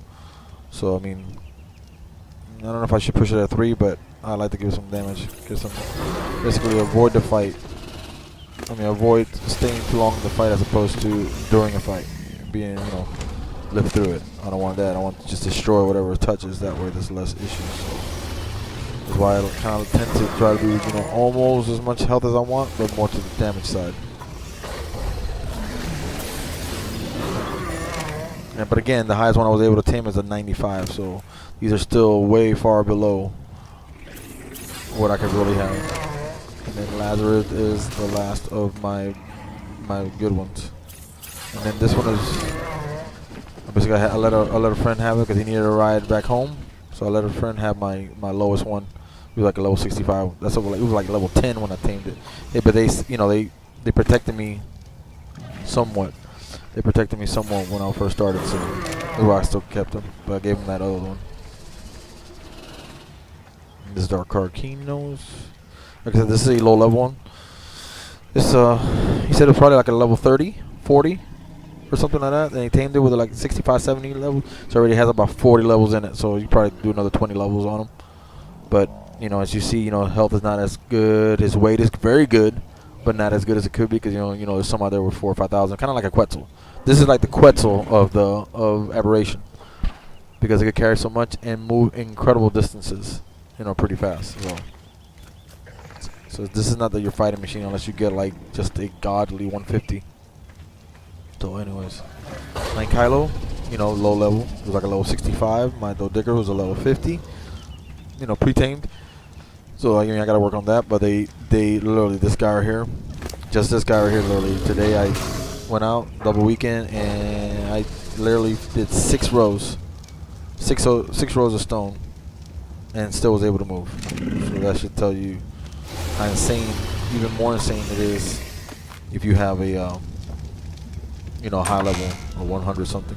So I mean, I don't know if I should push it at 3, but I like to give some damage, give some, basically avoid the fight. I mean, avoid staying too long in the fight as opposed to during a fight, being, you know, live through it. I don't want that. I want to just destroy whatever it touches. That way, there's less issues. So that's why I kind of tend to try to do, you know, almost as much health as I want, but more to the damage side. Yeah, but again, the highest one I was able to tame is a 95, so these are still way far below what I could really have. And then Lazarus is the last of my good ones. And then this one is basically I let a friend have it because he needed a ride back home, so I let a friend have my lowest one. It was like a level 65. That's what, it was like level 10 when I tamed it. Yeah, but they protected me somewhat. They protected me somewhat when I first started, so that's why I still kept them. But I gave him that other one. This is our Carquinos. Like I said, this is a low level one. This he said it was probably like a level 30, 40, or something like that. And he tamed it with like 65, 70 levels. So it already has about 40 levels in it. So you probably do another 20 levels on him. But you know, as you see, you know, health is not as good. His weight is very good, but not as good as it could be, because you know, there's some out there with 4,000 or 5,000, kind of like a Quetzal. This is like the Quetzal of Aberration, because it could carry so much and move incredible distances, you know, pretty fast. So this is not your fighting machine unless you get like just a godly 150. So anyways, my Kylo, you know, low level, it was like a level 65. My Dodicker was a level 50, you know, pre-tamed. So I gotta work on that. But they literally, this guy right here, just this guy right here, literally today I went out double weekend and I literally did 6 rows of stone and still was able to move. So that should tell you how insane, even more insane it is if you have a you know, high level or 100 something.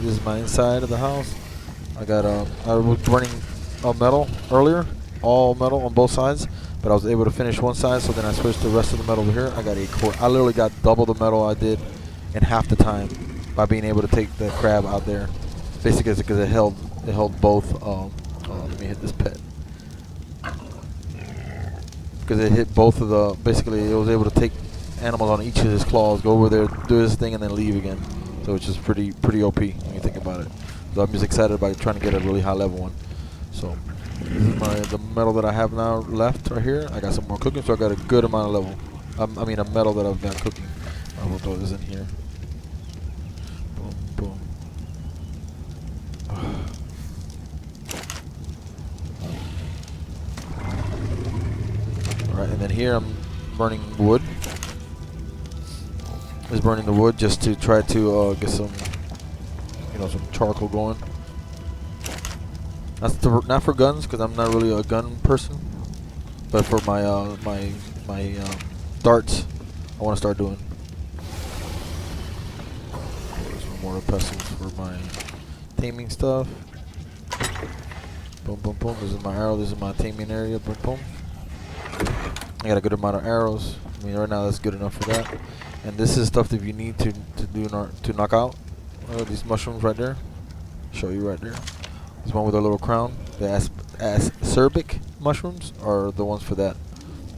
This is my inside of the house. I got I was running metal earlier, all metal on both sides, but I was able to finish one side, so then I switched the rest of the metal over here. I got I literally got double the metal I did in half the time by being able to take the crab out there. Basically, because it held both. Let me hit this pet, because it hit both of the. Basically, it was able to take animals on each of his claws, go over there, do his thing, and then leave again. So it's just pretty OP when you think about it. So I'm just excited about trying to get a really high level one. So this is the metal that I have now left right here. I got some more cooking, so I got a good amount of level. I mean a metal that I've got cooking. I will throw this in here. Boom, boom. Alright, and then here I'm burning wood. Is burning the wood just to try to get some, you know, some charcoal going. That's not for guns, because I'm not really a gun person, but for my my darts, I want to start doing. There's some mortar pestles for my taming stuff. Boom, boom, boom. This is my arrow. This is my taming area. Boom, boom. I got a good amount of arrows. I mean, right now that's good enough for that. And this is stuff that you need to knock out these mushrooms right there. Show you right there. This one with a little crown. They acerbic mushrooms are the ones for that.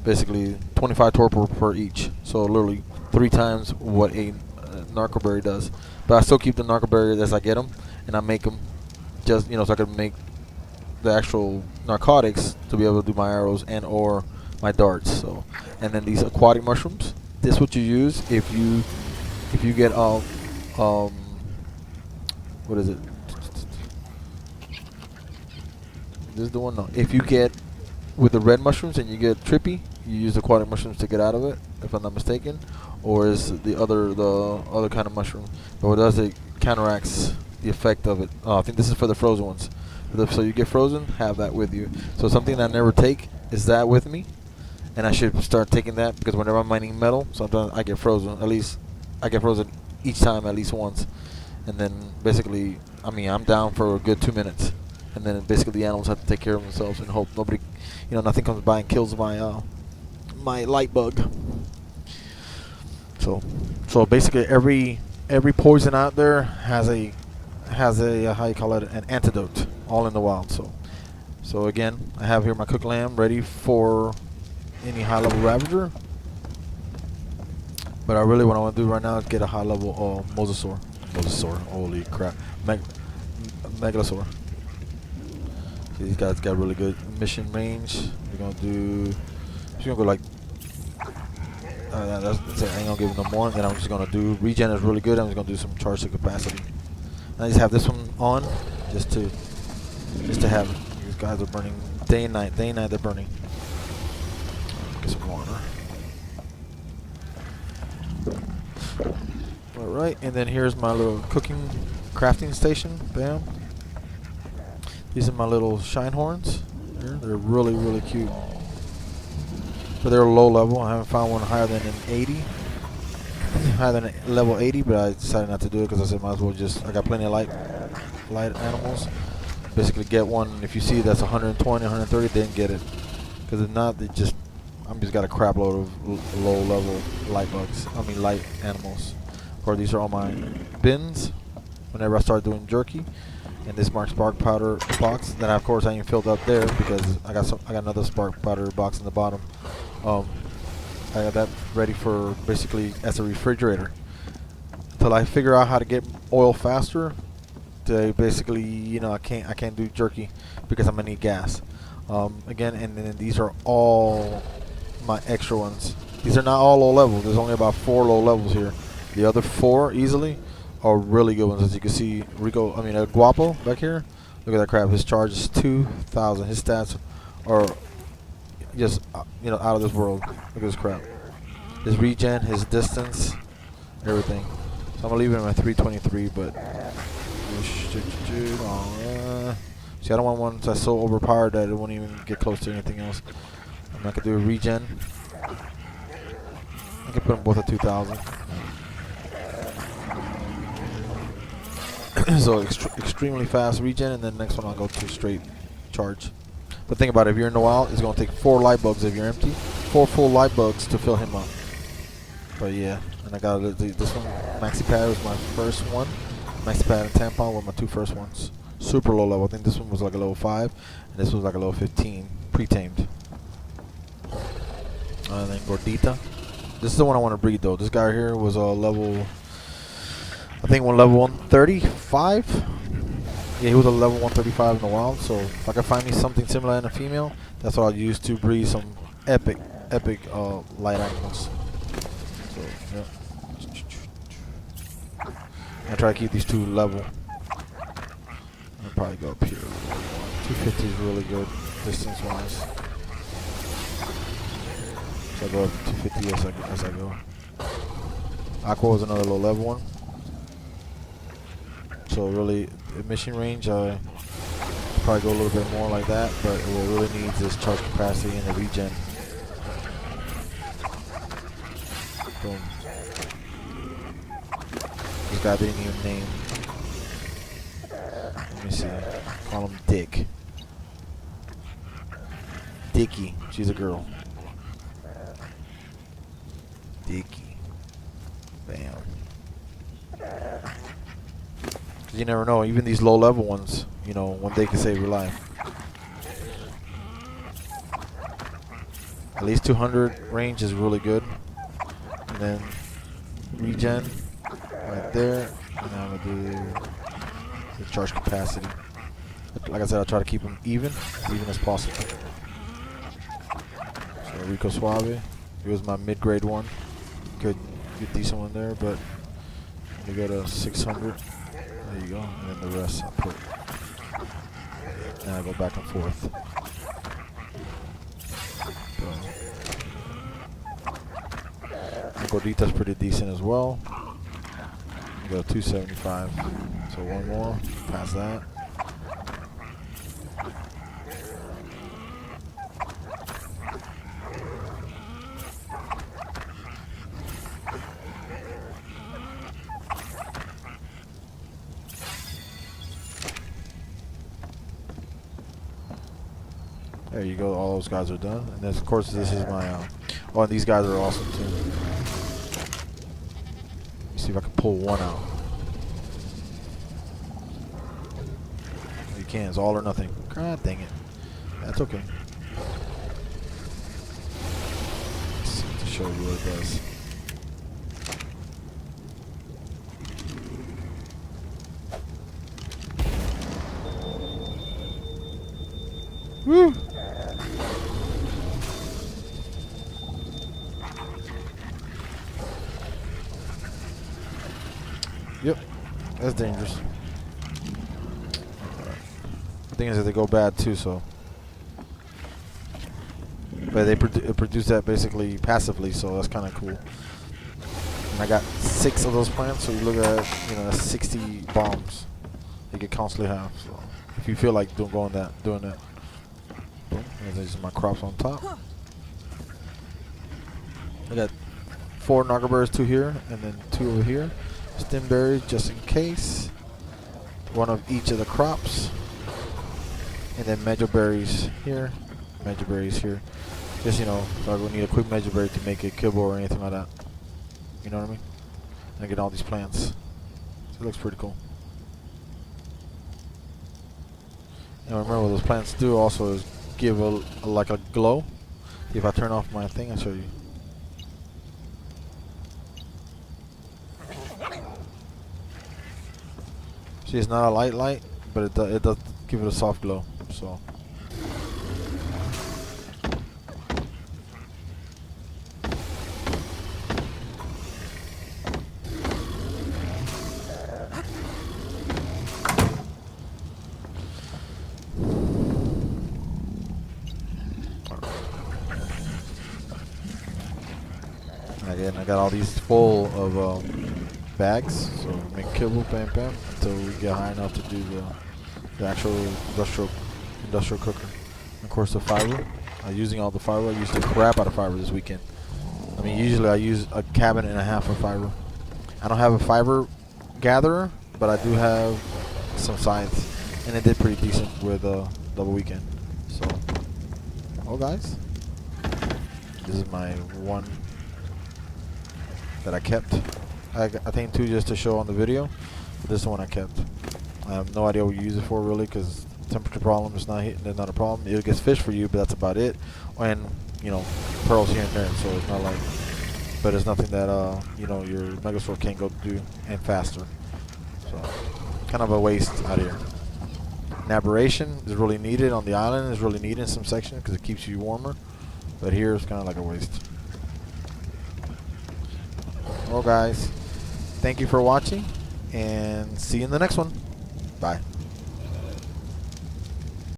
Basically 25 torpor per each, so literally 3 times what a narcoberry does. But I still keep the narcoberry as I get them, and I make them just, you know, so I can make the actual narcotics to be able to do my arrows and or my darts. So, and then these aquatic mushrooms, this what you use if you get what is it? This is the one. No, if you get with the red mushrooms and you get trippy, you use aquatic mushrooms to get out of it, if I'm not mistaken, or is the other kind of mushroom? But what it does, it counteracts the effect of it. I think this is for the frozen ones. So you get frozen, have that with you. So something that I never take is that with me, and I should start taking that because whenever I'm mining metal, sometimes I get frozen. At least I get frozen each time at least once, and then basically, I mean, I'm down for a good 2 minutes, and then basically the animals have to take care of themselves and hope nobody, you know, nothing comes by and kills my my light bug. So basically every poison out there has a how you call it, an antidote, all in the wild. So again, I have here my cooked lamb ready for any high level ravager. But I really, what I want to do right now is get a high level mosasaur. Holy crap, megalosaur. See, these guys got really good mission range. We're gonna do. Just gonna go like. That's it. I ain't gonna give it no more. And then I'm just gonna do regen is really good. I'm just gonna do some charge to capacity. I just have this one on just to have it. These guys are burning day and night. Day and night they're burning. Get some water. Alright, and then here's my little cooking crafting station. Bam. These are my little shine horns. They're really, really cute. But they're low level. I haven't found one higher than an 80. Higher than level 80, but I decided not to do it because I said might as well just, I got plenty of light animals. Basically get one, if you see that's 120, 130, then get it. Because if not, I'm just got a crap load of low level light animals. Of course, these are all my bins whenever I start doing jerky. And this marks spark powder box. Then of course I ain't filled up there because I got another spark powder box in the bottom. I got that ready for basically as a refrigerator till I figure out how to get oil faster. To basically, you know, I can't do jerky because I'm gonna need gas. Again, and then these are all my extra ones. These are not all low level. There's only about 4 low levels here. The other 4 easily are really good ones. As you can see, Guapo back here. Look at that crap. His charge is 2,000. His stats are just out of this world. Look at this crap. His regen, his distance, everything. So I'm gonna leave him at 323, but see, I don't want ones that's so overpowered that it won't even get close to anything else. I'm not gonna do a regen. I can put them both at 2,000. So extremely fast regen, and then next one I'll go to straight charge. But think about it, if you're in the wild, it's gonna take 4 light bugs if you're empty, 4 full light bugs to fill him up. But yeah, and I got this one. Maxi Pad was my first one. Maxi Pad and Tampon were my 2 first ones. Super low level. I think this one was like a level 5, and this was like a level 15, pre-tamed. And then Gordita. This is the one I want to breed though. This guy right here was a level, I think level 135. Yeah, he was a level 135 in the wild. So if I can find me something similar in a female, that's what I'll use to breed some epic light animals. So yeah, I try to keep these 2 level. I'll probably go up here. 250 is really good distance wise. So I go up to 250 as I go. Aqua was another low level one. So really, mission range, I probably go a little bit more like that, but what it really needs is charge capacity and the regen. Boom. This guy didn't even name. Let me see. Call him Dick. Dicky. She's a girl. Dicky. Bam. You never know. Even these low level ones, one day can save your life. At least 200 range is really good. And then regen right there. And I'm gonna do the charge capacity. Like I said, I'll try to keep them even as possible. So Rico Suave, it was my mid-grade one. Good decent one there, but let me go to 600. There you go, and then the rest I put. And I go back and forth. Gordita's pretty decent as well. Go 275. So one more, past that. There you go, all those guys are done. And then of course this is my, oh, and these guys are awesome too. Let me see if I can pull one out. You can, it's all or nothing. God dang it. That's okay. Let's see to show you what it does. Woo! Yep, that's dangerous. The thing is that they go bad too, so. But they produce that basically passively, so that's kind of cool. And I got 6 of those plants, so you look at, you know, that's 60 bombs you can constantly have. So if you feel like doing that. Boom. And there's my crops on top. I got 4 knockerberries, 2 here, and then 2 over here. Stem berries just in case. 1 of each of the crops. And then medjool berries here. Medjool berries here. Just, you know, so I would need a quick medjool berry to make a kibble or anything like that. You know what I mean? And I get all these plants. So it looks pretty cool. And remember what those plants do also is give like a glow. If I turn off my thing, I'll show you. See, it's not a light, but it does give it a soft glow. So. Again, I got all these full of bags, so make kibble, bam, bam, until we get high enough to do the actual industrial cooker. And of course, the fiber. I'm using all the fiber. I used the crap out of fiber this weekend. I mean, usually I use a cabinet and a half of fiber. I don't have a fiber gatherer, but I do have some science, and it did pretty decent with double weekend. So, oh guys, this is my one that I kept. I think 2 just to show on the video, but this one I kept. I have no idea what you use it for really, because temperature problem is not hitting. It's not a problem. It gets fish for you, but that's about it. And you know, pearls here and there, so it's not like. But it's nothing that you know, your megastore can't go do and faster. So kind of a waste out here. An aberration is really needed on the island. Is really needed in some sections because it keeps you warmer. But here it's kind of like a waste. Well, guys, thank you for watching, and see you in the next one. Bye.